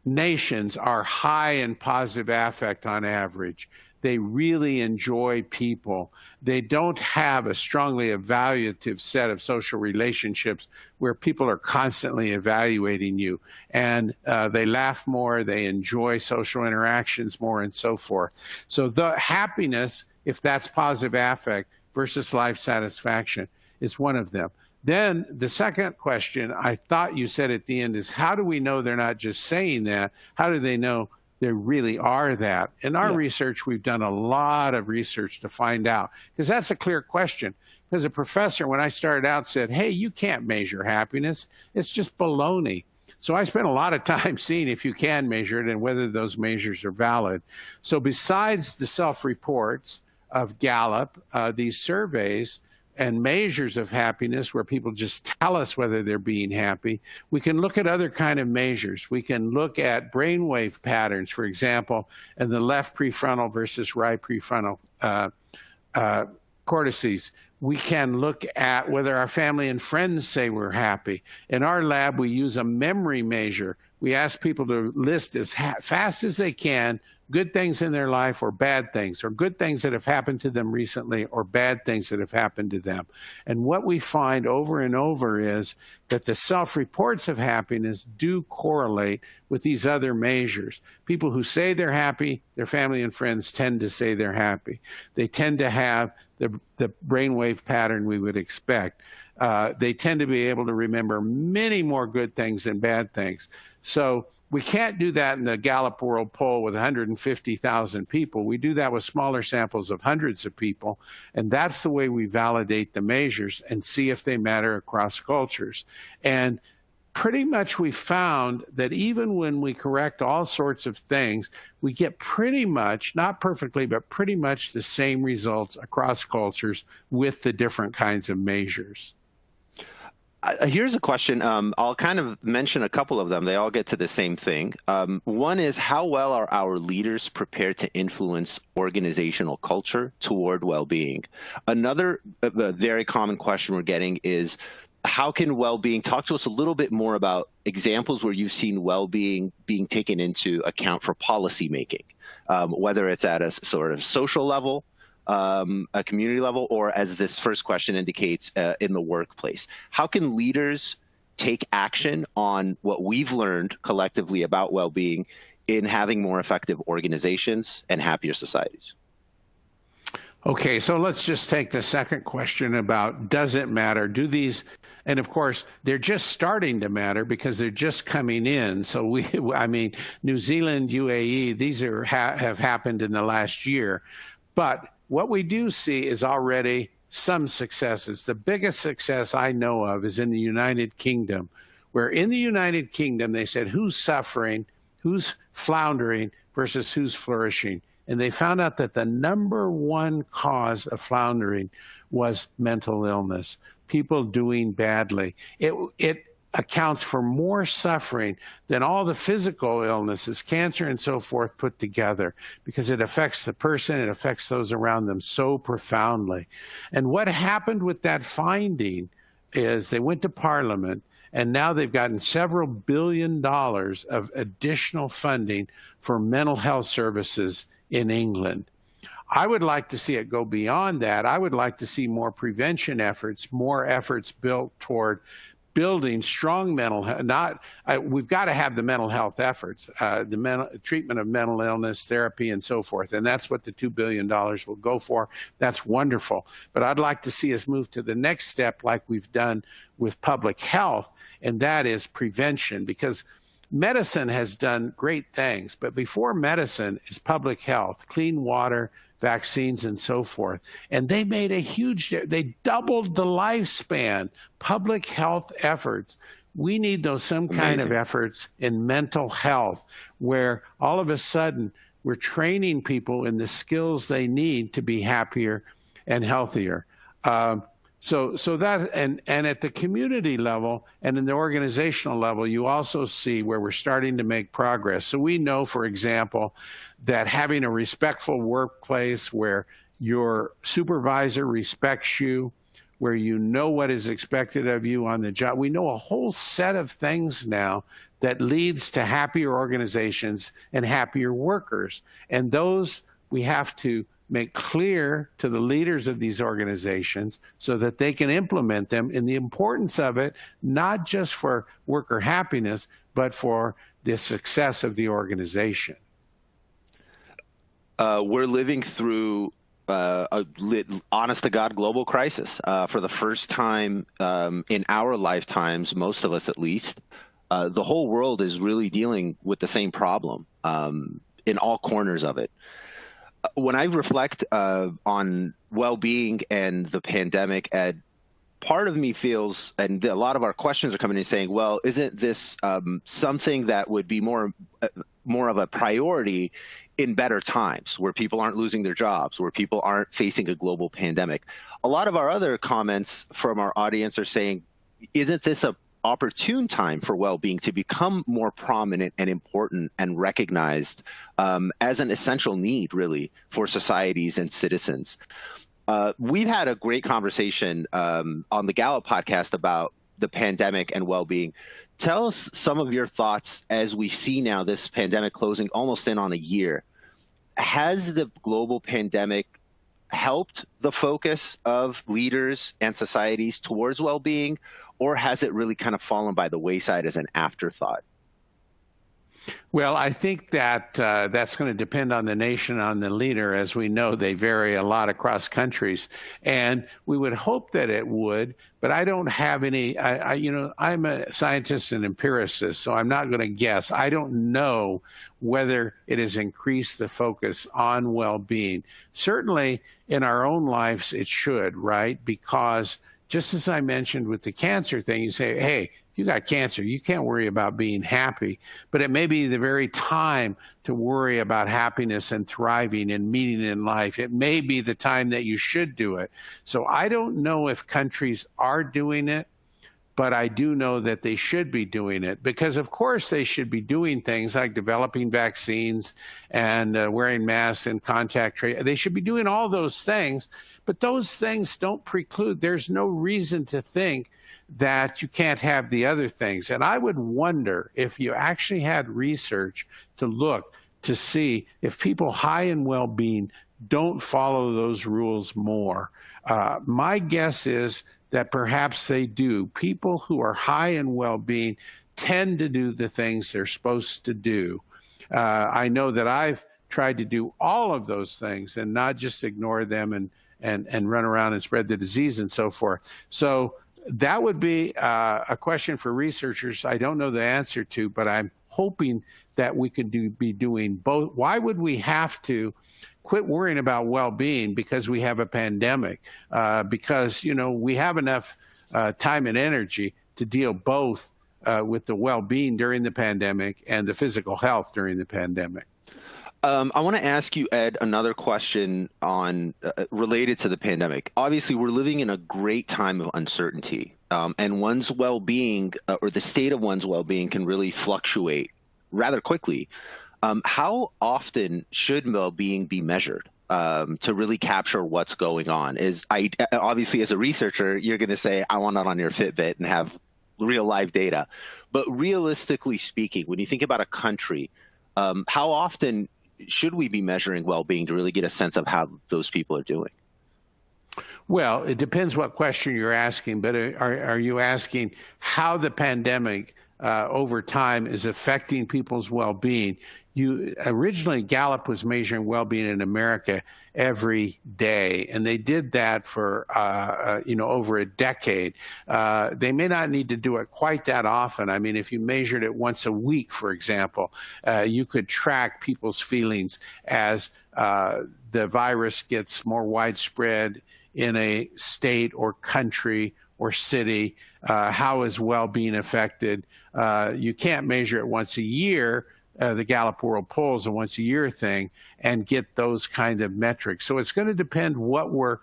nations are high in positive affect on average. They really enjoy people. They don't have a strongly evaluative set of social relationships where people are constantly evaluating you. And they laugh more, they enjoy social interactions more, and so forth. So the happiness, if that's positive affect versus life satisfaction, is one of them. Then the second question I thought you said at the end is, how do we know they're not just saying that? How do they know they really are that? In our research, we've done a lot of research to find out, because that's a clear question. Because a professor, when I started out, said, hey, you can't measure happiness. It's just baloney. So I spent a lot of time seeing if you can measure it and whether those measures are valid. So besides the self-reports of Gallup, these surveys and measures of happiness where people just tell us whether they're being happy, we can look at other kind of measures. We can look at brainwave patterns, for example, in the left prefrontal versus right prefrontal cortices. We can look at whether our family and friends say we're happy. In our lab, we use a memory measure. We ask people to list as fast as they can good things in their life or bad things, or good things that have happened to them recently or bad things that have happened to them. And what we find over and over is that the self-reports of happiness do correlate with these other measures. People who say they're happy, their family and friends tend to say they're happy. They tend to have the brainwave pattern we would expect. They tend to be able to remember many more good things than bad things. So we can't do that in the Gallup World Poll with 150,000 people. We do that with smaller samples of hundreds of people, and that's the way we validate the measures and see if they matter across cultures. And pretty much we found that even when we correct all sorts of things, we get pretty much, not perfectly, but pretty much the same results across cultures with the different kinds of measures. Here's a question. I'll kind of mention a couple of them. They all get to the same thing. One is, how well are our leaders prepared to influence organizational culture toward well-being? Another very common question we're getting is, how can well-being, talk to us a little bit more about examples where you've seen well-being being taken into account for policy making, whether it's at a sort of social level, a community level, or as this first question indicates, in the workplace. How can leaders take action on what we've learned collectively about well-being in having more effective organizations and happier societies? Okay, so let's just take the second question about, does it matter? Do these, and of course, they're just starting to matter because they're just coming in. So I mean, New Zealand, UAE, these have happened in the last year. But what we do see is already some successes. The biggest success I know of is in the United Kingdom, where in the United Kingdom, they said, who's suffering, who's floundering versus who's flourishing. And they found out that the #1 cause of floundering was mental illness, people doing badly. It accounts for more suffering than all the physical illnesses, cancer and so forth, put together, because it affects the person, it affects those around them so profoundly. And what happened with that finding is they went to Parliament, and now they've gotten several $billions of additional funding for mental health services in England. I would like to see it go beyond that. I would like to see more prevention efforts, more efforts built toward building strong mental health. We've got to have the mental health efforts, the treatment of mental illness, therapy, and so forth. And that's what the $2 billion will go for. That's wonderful. But I'd like to see us move to the next step like we've done with public health, and that is prevention, because medicine has done great things. But before medicine is public health, clean water, vaccines, and so forth. And they made a they doubled the lifespan. Public health efforts. We need those some kind of efforts in mental health, where all of a sudden we're training people in the skills they need to be happier and healthier. So that, and at the community level and in the organizational level, you also see where we're starting to make progress. So we know, for example, that having a respectful workplace where your supervisor respects you, where you know what is expected of you on the job, we know a whole set of things now that leads to happier organizations and happier workers. And those we have to make clear to the leaders of these organizations so that they can implement them, and the importance of it, not just for worker happiness, but for the success of the organization. We're living through a honest-to-God global crisis. For the first time in our lifetimes, most of us at least, the whole world is really dealing with the same problem in all corners of it. When I reflect on well-being and the pandemic, Ed, part of me feels, and a lot of our questions are coming in saying, well, isn't this something that would be more of a priority in better times, where people aren't losing their jobs, where people aren't facing a global pandemic? A lot of our other comments from our audience are saying, isn't this a opportune time for well-being to become more prominent and important and recognized as an essential need, really, for societies and citizens? We've had a great conversation on the Gallup podcast about the pandemic and well-being. Tell us some of your thoughts as we see now this pandemic closing almost in on a year. Has the global pandemic helped the focus of leaders and societies towards well-being, or has it really kind of fallen by the wayside as an afterthought? Well, I think that that's going to depend on the nation, on the leader. As we know, they vary a lot across countries, and we would hope that it would, but I don't have any, I'm a scientist and empiricist, so I'm not going to guess. I don't know whether it has increased the focus on well-being. Certainly in our own lives, it should, right? Because just as I mentioned with the cancer thing, you say, hey, you got cancer, you can't worry about being happy. But it may be the very time to worry about happiness and thriving and meaning in life. It may be the time that you should do it. So I don't know if countries are doing it, but I do know that they should be doing it, because of course they should be doing things like developing vaccines and wearing masks and contact tracing. They should be doing all those things, but those things don't preclude. There's no reason to think that you can't have the other things. And I would wonder if you actually had research to look to see if people high in well-being don't follow those rules more. My guess is that perhaps they do. People who are high in well-being tend to do the things they're supposed to do. I know that I've tried to do all of those things and not just ignore them and run around and spread the disease and so forth. So that would be a question for researchers I don't know the answer to, but I'm hoping that we could be doing both. Why would we have to quit worrying about well-being because we have a pandemic? Because, we have enough time and energy to deal both with the well-being during the pandemic and the physical health during the pandemic. I want to ask you, Ed, another question on related to the pandemic. Obviously, we're living in a great time of uncertainty, and one's well-being or the state of one's well-being can really fluctuate rather quickly. How often should well-being be measured to really capture what's going on? Obviously, as a researcher, you're going to say, I want that on your Fitbit and have real live data. But realistically speaking, when you think about a country, how often should we be measuring well-being to really get a sense of how those people are doing? Well, it depends what question you're asking, but are you asking how the pandemic over time is affecting people's well-being? Originally, Gallup was measuring well-being in America every day, and they did that for over a decade. They may not need to do it quite that often. I mean, if you measured it once a week, for example, you could track people's feelings as the virus gets more widespread in a state or country or city. How is well-being affected? You can't measure it once a year. The Gallup World Poll is a once-a-year thing, and get those kind of metrics. So it's going to depend what we're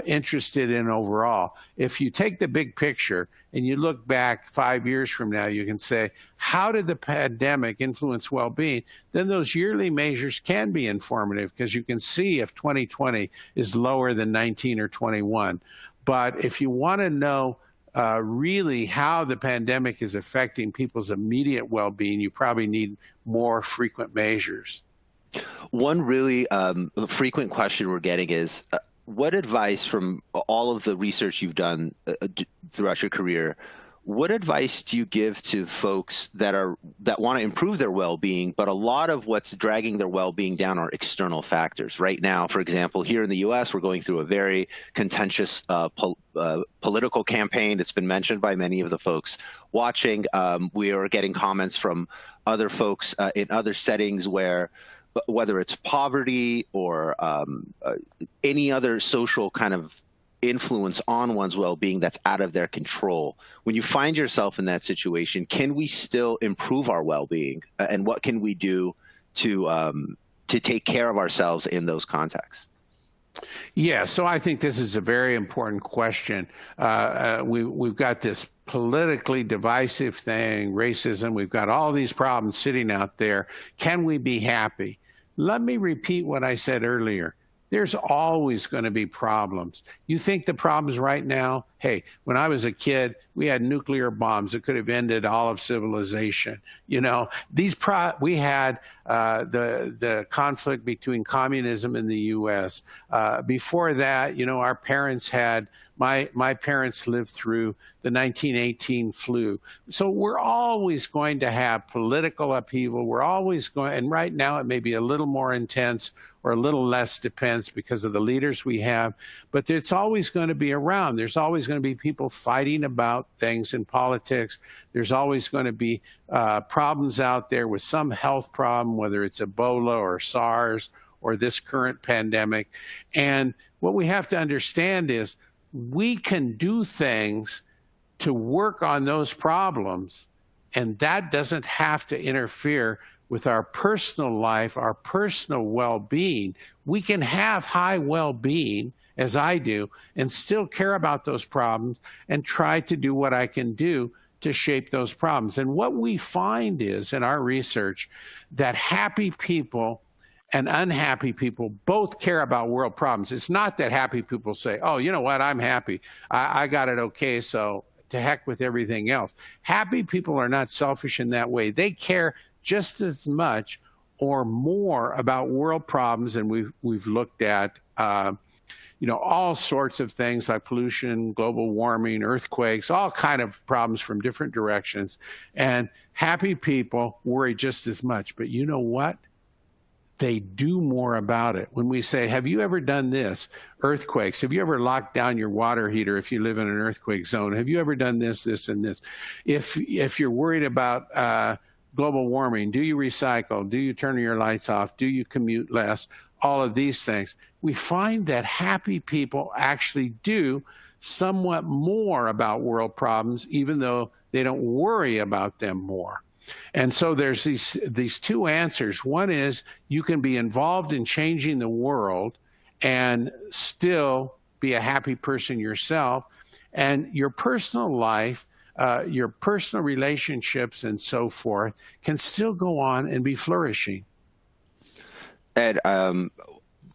interested in overall. If you take the big picture and you look back 5 years from now, you can say, how did the pandemic influence well-being? Then those yearly measures can be informative, because you can see if 2020 is lower than 19 or 21. But if you want to know really how the pandemic is affecting people's immediate well-being, you probably need more frequent measures. One really frequent question we're getting is, what advice from all of the research you've done throughout your career, what advice do you give to folks that want to improve their well-being, but a lot of what's dragging their well-being down are external factors? Right now, for example, here in the U.S., we're going through a very contentious political campaign that's been mentioned by many of the folks watching. We are getting comments from other folks in other settings whether it's poverty or any other social kind of influence on one's well-being that's out of their control. When you find yourself in that situation, can we still improve our well-being, and what can we do to take care of ourselves in those contexts? Yeah, so I think this is a very important question. We've got this politically divisive thing, racism. We've got all these problems sitting out there. Can we be happy? Let me repeat what I said earlier. There's always going to be problems. You think the problems right now? Hey, when I was a kid, we had nuclear bombs that could have ended all of civilization. You know, we had the conflict between communism and the U.S. Before that, you know, our parents had. My parents lived through the 1918 flu. So we're always going to have political upheaval. We're always going, and right now it may be a little more intense or a little less, depends because of the leaders we have, but it's always going to be around. There's always going to be people fighting about things in politics. There's always going to be problems out there with some health problem, whether it's Ebola or SARS or this current pandemic. And what we have to understand is we can do things to work on those problems, and that doesn't have to interfere with our personal life, our personal well-being. We can have high well-being, as I do, and still care about those problems and try to do what I can do to shape those problems. And what we find is, in our research, that happy people and unhappy people both care about world problems. It's not that happy people say, oh, you know what, I'm happy. I got it okay, so to heck with everything else. Happy people are not selfish in that way. They care just as much or more about world problems, and we've looked at all sorts of things like pollution, global warming, earthquakes, all kind of problems from different directions. And happy people worry just as much. But you know what? They do more about it. When we say, have you ever done this? Earthquakes. Have you ever locked down your water heater if you live in an earthquake zone? Have you ever done this, this, and this? If you're worried about global warming, do you recycle? Do you turn your lights off? Do you commute less? All of these things. We find that happy people actually do somewhat more about world problems, even though they don't worry about them more. And so there's these two answers. One is you can be involved in changing the world and still be a happy person yourself. And your personal life, your personal relationships and so forth can still go on and be flourishing. Ed,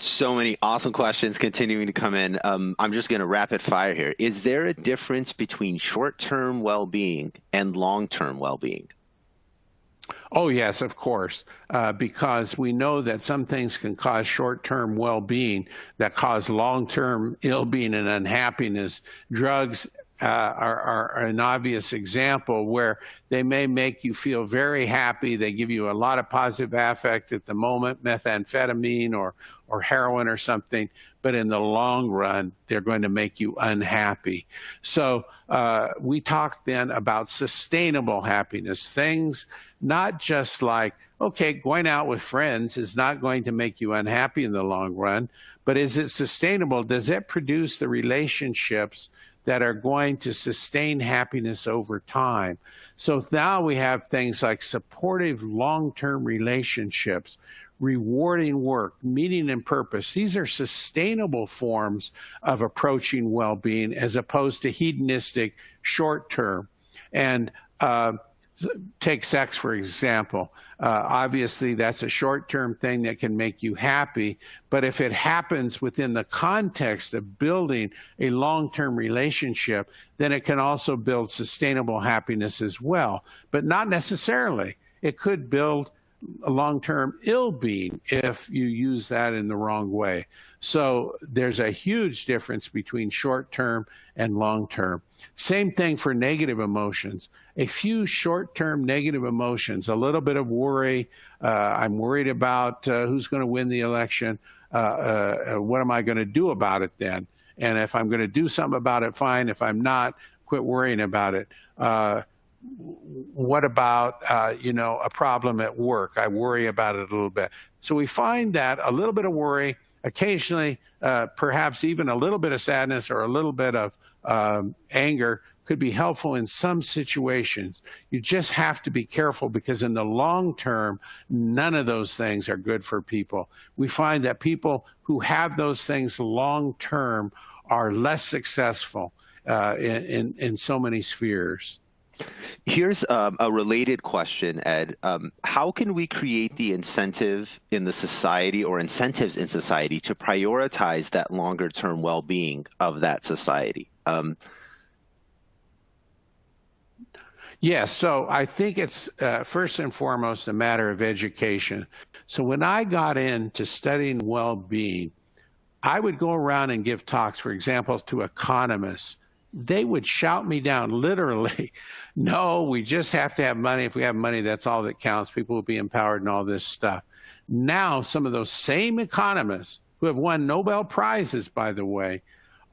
so many awesome questions continuing to come in. I'm just going to rapid fire here. Is there a difference between short-term well-being and long-term well-being? Oh, yes, of course, because we know that some things can cause short-term well-being that cause long-term ill-being and unhappiness. Drugs are an obvious example where they may make you feel very happy. They give you a lot of positive affect at the moment, methamphetamine or heroin or something, but in the long run, they're going to make you unhappy. So we talk then about sustainable happiness, things not just like, okay, going out with friends is not going to make you unhappy in the long run, but is it sustainable? Does it produce the relationships that are going to sustain happiness over time? So now we have things like supportive long-term relationships, rewarding work, meaning and purpose. These are sustainable forms of approaching well-being as opposed to hedonistic short-term. And take sex, for example. Obviously, that's a short-term thing that can make you happy, but if it happens within the context of building a long-term relationship, then it can also build sustainable happiness as well, but not necessarily. It could build a long-term ill-being if you use that in the wrong way. So there's a huge difference between short-term and long-term. Same thing for negative emotions. A few short-term negative emotions, a little bit of worry. I'm worried about who's going to win the election. What am I going to do about it then? And if I'm going to do something about it, fine. If I'm not, quit worrying about it. What about, a problem at work? I worry about it a little bit. So we find that a little bit of worry, occasionally, perhaps even a little bit of sadness or a little bit of anger could be helpful in some situations. You just have to be careful because in the long term, none of those things are good for people. We find that people who have those things long term are less successful in so many spheres. Here's a related question, Ed. How can we create the incentive in the society or incentives in society to prioritize that longer term well-being of that society? Yes, so I think it's first and foremost a matter of education. So when I got into studying well-being, I would go around and give talks, for example, to economists. They would shout me down, literally. No, we just have to have money. If we have money, that's all that counts. People will be empowered and all this stuff. Now, some of those same economists who have won Nobel Prizes, by the way,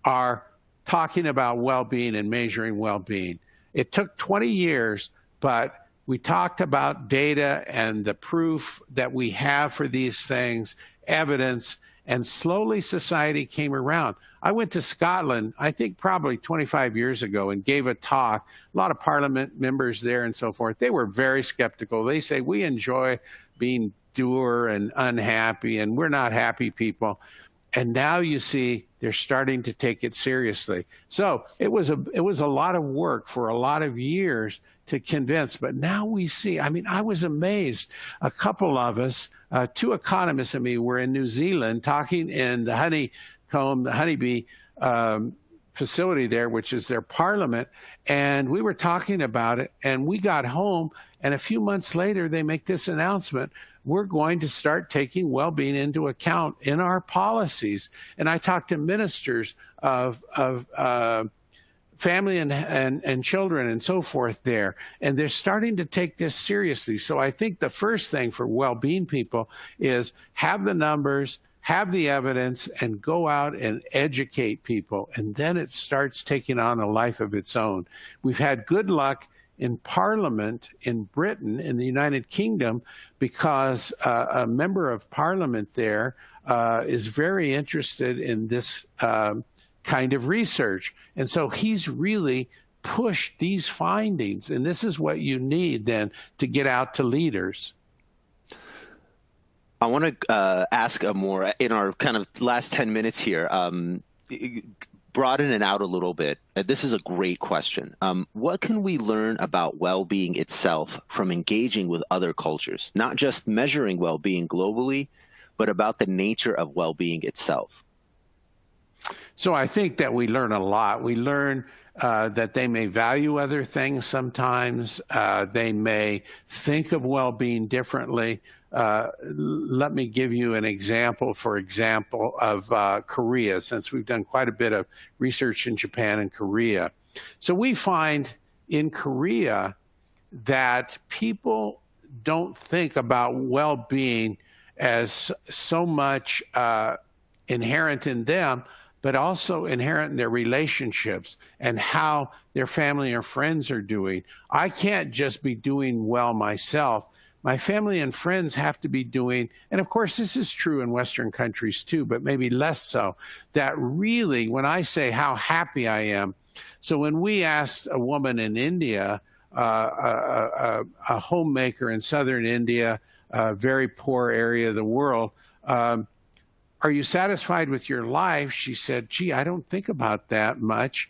are talking about well-being and measuring well-being. It took 20 years, but we talked about data and the proof that we have for these things, evidence, and slowly society came around. I went to Scotland, I think probably 25 years ago, and gave a talk. A lot of parliament members there and so forth. They were very skeptical. They say, we enjoy being dour and unhappy, and we're not happy people. And now you see they're starting to take it seriously. So it was a lot of work for a lot of years to convince. But now we see, I mean, I was amazed. A couple of us, two economists and me, were in New Zealand talking in the honeycomb, the honeybee facility there, which is their parliament. And we were talking about it, and we got home, and a few months later, they make this announcement. We're going to start taking well-being into account in our policies. And I talked to ministers of family and children and so forth there, and they're starting to take this seriously. So I think the first thing for well-being people is have the numbers, have the evidence, and go out and educate people. And then it starts taking on a life of its own. We've had good luck in Parliament in Britain, in the United Kingdom, because a member of Parliament there is very interested in this kind of research. And so he's really pushed these findings. And this is what you need then to get out to leaders. I want to ask a more, in our kind of last 10 minutes here, broaden it out a little bit. This is a great question. What can we learn about well-being itself from engaging with other cultures? Not just measuring well-being globally, but about the nature of well-being itself. So I think that we learn a lot. We learn that they may value other things sometimes. They may think of well-being differently. Let me give you an example, of Korea, since we've done quite a bit of research in Japan and Korea. So we find in Korea that people don't think about well-being as so much inherent in them, but also inherent in their relationships and how their family or friends are doing. I can't just be doing well myself. My family and friends have to be doing, and of course this is true in Western countries too, but maybe less so, that really when I say how happy I am, so when we asked a woman in India, a homemaker in southern India, a very poor area of the world, are you satisfied with your life? She said, gee, I don't think about that much.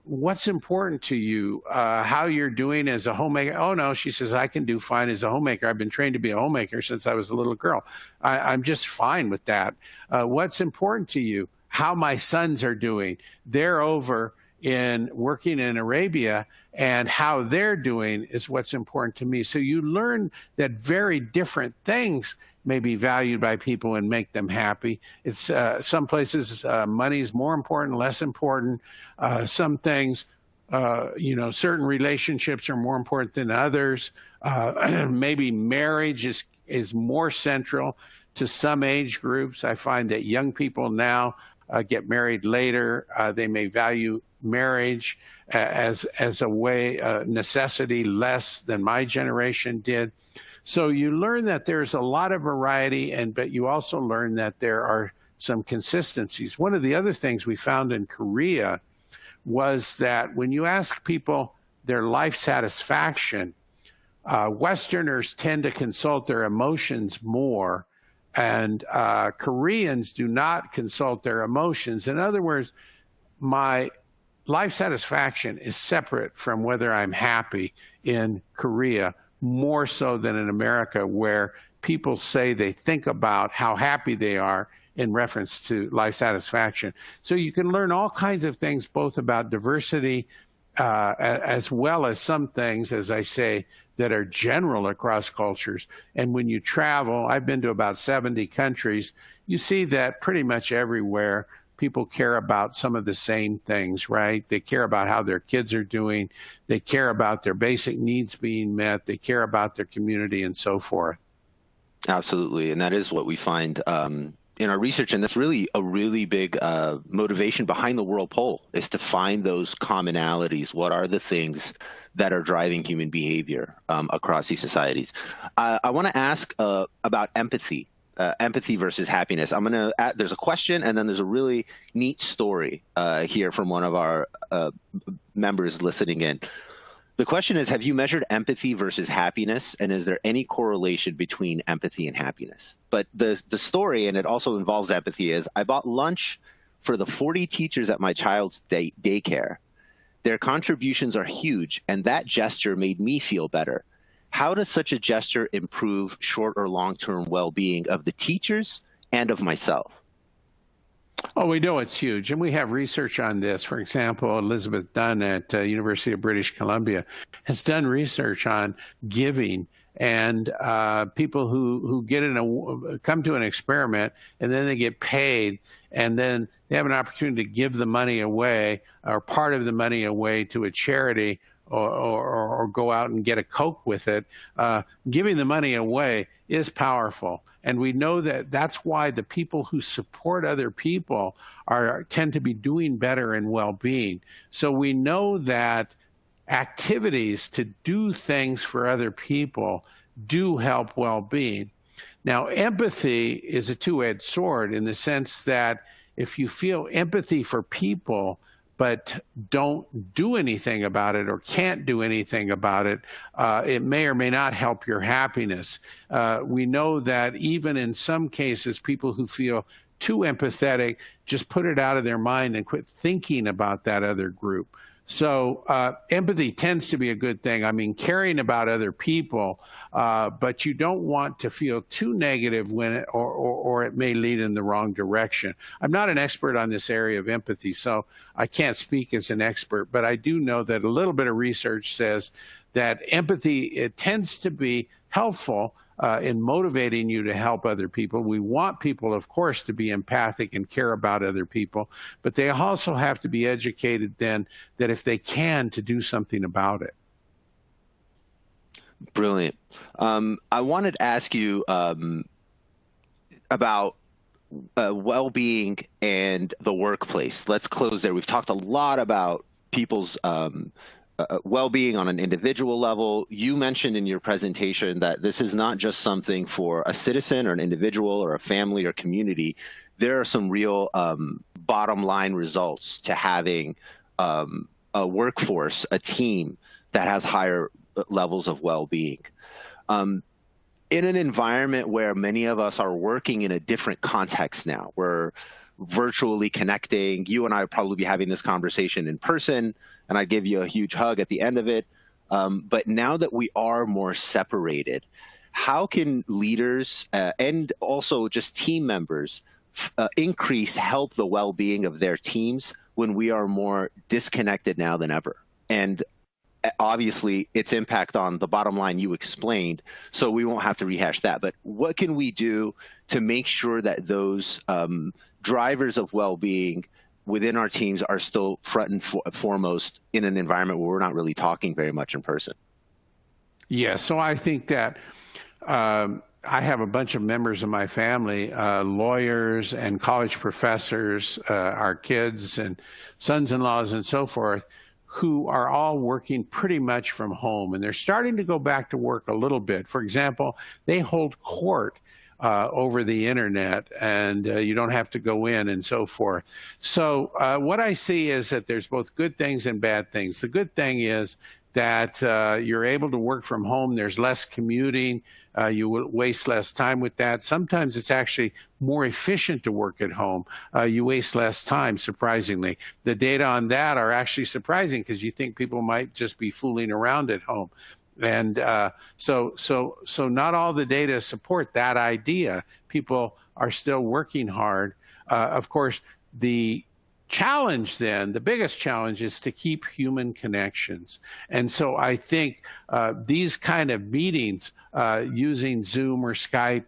What's important to you? How you're doing as a homemaker? Oh, no, she says, I can do fine as a homemaker. I've been trained to be a homemaker since I was a little girl. I'm just fine with that. What's important to you? How my sons are doing. They're over working in Arabia, and how they're doing is what's important to me. So you learn that very different things may be valued by people and make them happy. It's some places money is more important, less important. Some things, certain relationships are more important than others. Maybe marriage is more central to some age groups. I find that young people now get married later. They may value marriage as a way, necessity less than my generation did. So you learn that there's a lot of variety, but you also learn that there are some consistencies. One of the other things we found in Korea was that when you ask people their life satisfaction, Westerners tend to consult their emotions more, and Koreans do not consult their emotions. In other words, my life satisfaction is separate from whether I'm happy in Korea, more so than in America, where people say they think about how happy they are in reference to life satisfaction. So you can learn all kinds of things, both about diversity as well as some things, as I say, that are general across cultures. And when you travel, I've been to about 70 countries, you see that pretty much everywhere people care about some of the same things, right? They care about how their kids are doing. They care about their basic needs being met. They care about their community and so forth. Absolutely. And that is what we find in our research. And that's really a really big motivation behind the World Poll, is to find those commonalities. What are the things that are driving human behavior across these societies? I want to ask about empathy. Empathy versus happiness. I'm going to add, there's a question, and then there's a really neat story here from one of our members listening in. The question is, have you measured empathy versus happiness, and is there any correlation between empathy and happiness? But the story, and it also involves empathy, is I bought lunch for the 40 teachers at my child's daycare. Their contributions are huge, and that gesture made me feel better. How does such a gesture improve short or long-term well-being of the teachers and of myself? Oh, we know it's huge, and we have research on this. For example, Elizabeth Dunn at University of British Columbia has done research on giving, and people who come to an experiment, and then they get paid, and then they have an opportunity to give the money away, or part of the money away, to a charity, or go out and get a Coke with it. Giving the money away is powerful. And we know that that's why the people who support other people tend to be doing better in well-being. So we know that activities to do things for other people do help well-being. Now, empathy is a two-edged sword, in the sense that if you feel empathy for people but don't do anything about it, or can't do anything about it, it may or may not help your happiness. We know that even in some cases, people who feel too empathetic just put it out of their mind and quit thinking about that other group. So empathy tends to be a good thing. I mean, caring about other people, but you don't want to feel too negative when it, or it may lead in the wrong direction. I'm not an expert on this area of empathy, so I can't speak as an expert, but I do know that a little bit of research says that empathy, it tends to be helpful in motivating you to help other people. We want people, of course, to be empathic and care about other people, but they also have to be educated then that if they can, to do something about it. Brilliant. I wanted to ask you about well-being and the workplace. Let's close there. We've talked a lot about people's well-being on an individual level. You mentioned in your presentation that this is not just something for a citizen or an individual or a family or community. There are some real bottom line results to having a workforce, a team that has higher levels of well-being. In an environment where many of us are working in a different context now, we're virtually connecting. You and I would probably be having this conversation in person, and I'd give you a huge hug at the end of it. But now that we are more separated, how can leaders and also just team members help the well-being of their teams when we are more disconnected now than ever? And obviously, its impact on the bottom line you explained, so we won't have to rehash that. But what can we do to make sure that those drivers of well-being within our teams are still front and foremost in an environment where we're not really talking very much in person? Yeah, so I think that I have a bunch of members of my family, lawyers and college professors, our kids and sons-in-laws and so forth, who are all working pretty much from home, and they're starting to go back to work a little bit. For example, they hold court over the internet, and you don't have to go in and so forth. So what I see is that there's both good things and bad things. The good thing is that you're able to work from home. There's less commuting. You will waste less time with that. Sometimes it's actually more efficient to work at home. You waste less time, surprisingly. The data on that are actually surprising because you think people might just be fooling around at home. And so not all the data support that idea. People are still working hard. Of course, the challenge then, the biggest challenge is to keep human connections. And so I think these kind of meetings using Zoom or Skype,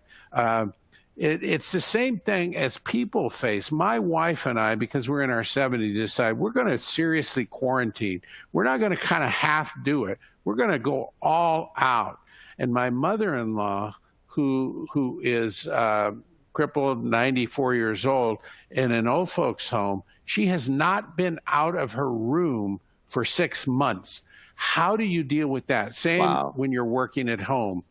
it's the same thing as people face. My wife and I, because we're in our 70s, decide we're going to seriously quarantine. We're not going to kind of half do it. We're going to go all out. And my mother-in-law, who is crippled, 94 years old, in an old folks home, she has not been out of her room for 6 months. How do you deal with that? Same when you're working at home.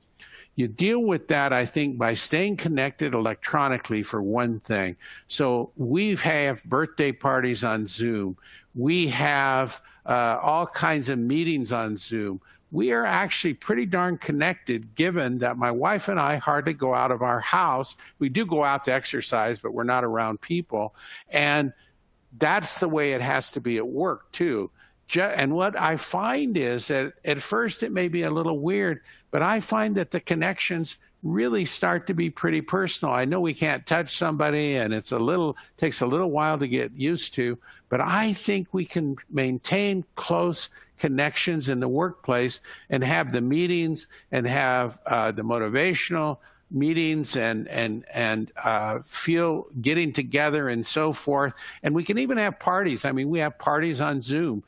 You deal with that, I think, by staying connected electronically for one thing. So we have birthday parties on Zoom. We have all kinds of meetings on Zoom. We are actually pretty darn connected, given that my wife and I hardly go out of our house. We do go out to exercise, but we're not around people. And that's the way it has to be at work, too. And what I find is that at first it may be a little weird, but I find that the connections really start to be pretty personal. I know we can't touch somebody, and takes a little while to get used to, but I think we can maintain close connections in the workplace and have the meetings and have the motivational meetings and feel getting together and so forth. And we can even have parties. I mean, we have parties on Zoom.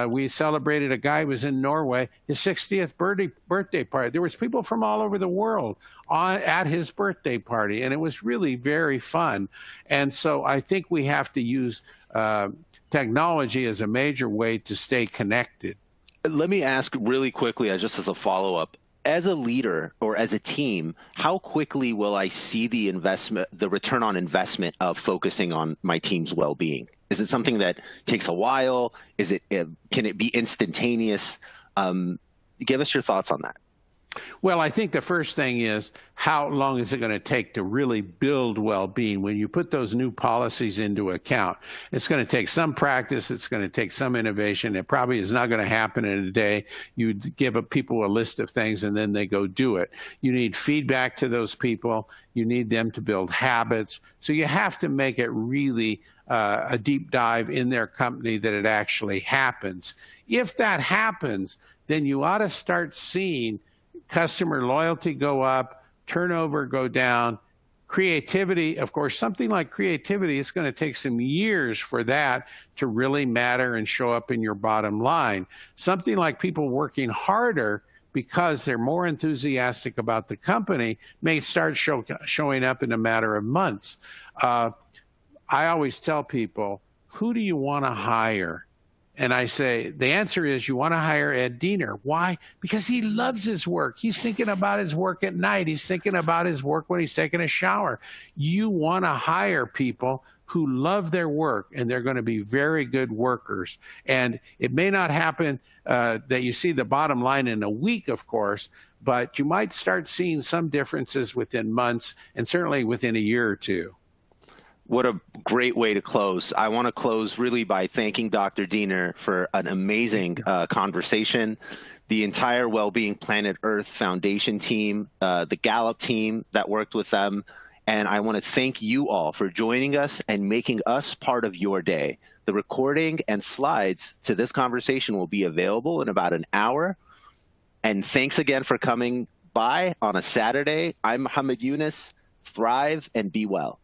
We celebrated a guy who was in Norway, his 60th birthday party. There was people from all over the world at his birthday party, and it was really very fun. And so I think we have to use technology as a major way to stay connected. Let me ask really quickly, just as a follow-up. As a leader or as a team, how quickly will I see the return on investment of focusing on my team's well-being? Is it something that takes a while? Can it be instantaneous? Give us your thoughts on that. Well, I think the first thing is, how long is it going to take to really build well-being? When you put those new policies into account, it's going to take some practice. It's going to take some innovation. It probably is not going to happen in a day. You give people a list of things and then they go do it. You need feedback to those people. You need them to build habits. So you have to make it really a deep dive in their company that it actually happens. If that happens, then you ought to start seeing customer loyalty go up, turnover go down, creativity. Of course, something like creativity, it's going to take some years for that to really matter and show up in your bottom line. Something like people working harder because they're more enthusiastic about the company may start showing up in a matter of months. I always tell people, who do you want to hire? And I say, the answer is you want to hire Ed Diener. Why? Because he loves his work. He's thinking about his work at night. He's thinking about his work when he's taking a shower. You want to hire people who love their work, and they're going to be very good workers. And it may not happen that you see the bottom line in a week, of course, but you might start seeing some differences within months and certainly within a year or two. What a great way to close. I want to close really by thanking Dr. Diener for an amazing conversation, the entire Wellbeing Planet Earth Foundation team, the Gallup team that worked with them, and I want to thank you all for joining us and making us part of your day. The recording and slides to this conversation will be available in about an hour, and thanks again for coming by on a Saturday. I'm Mohamed Younis. Thrive and be well.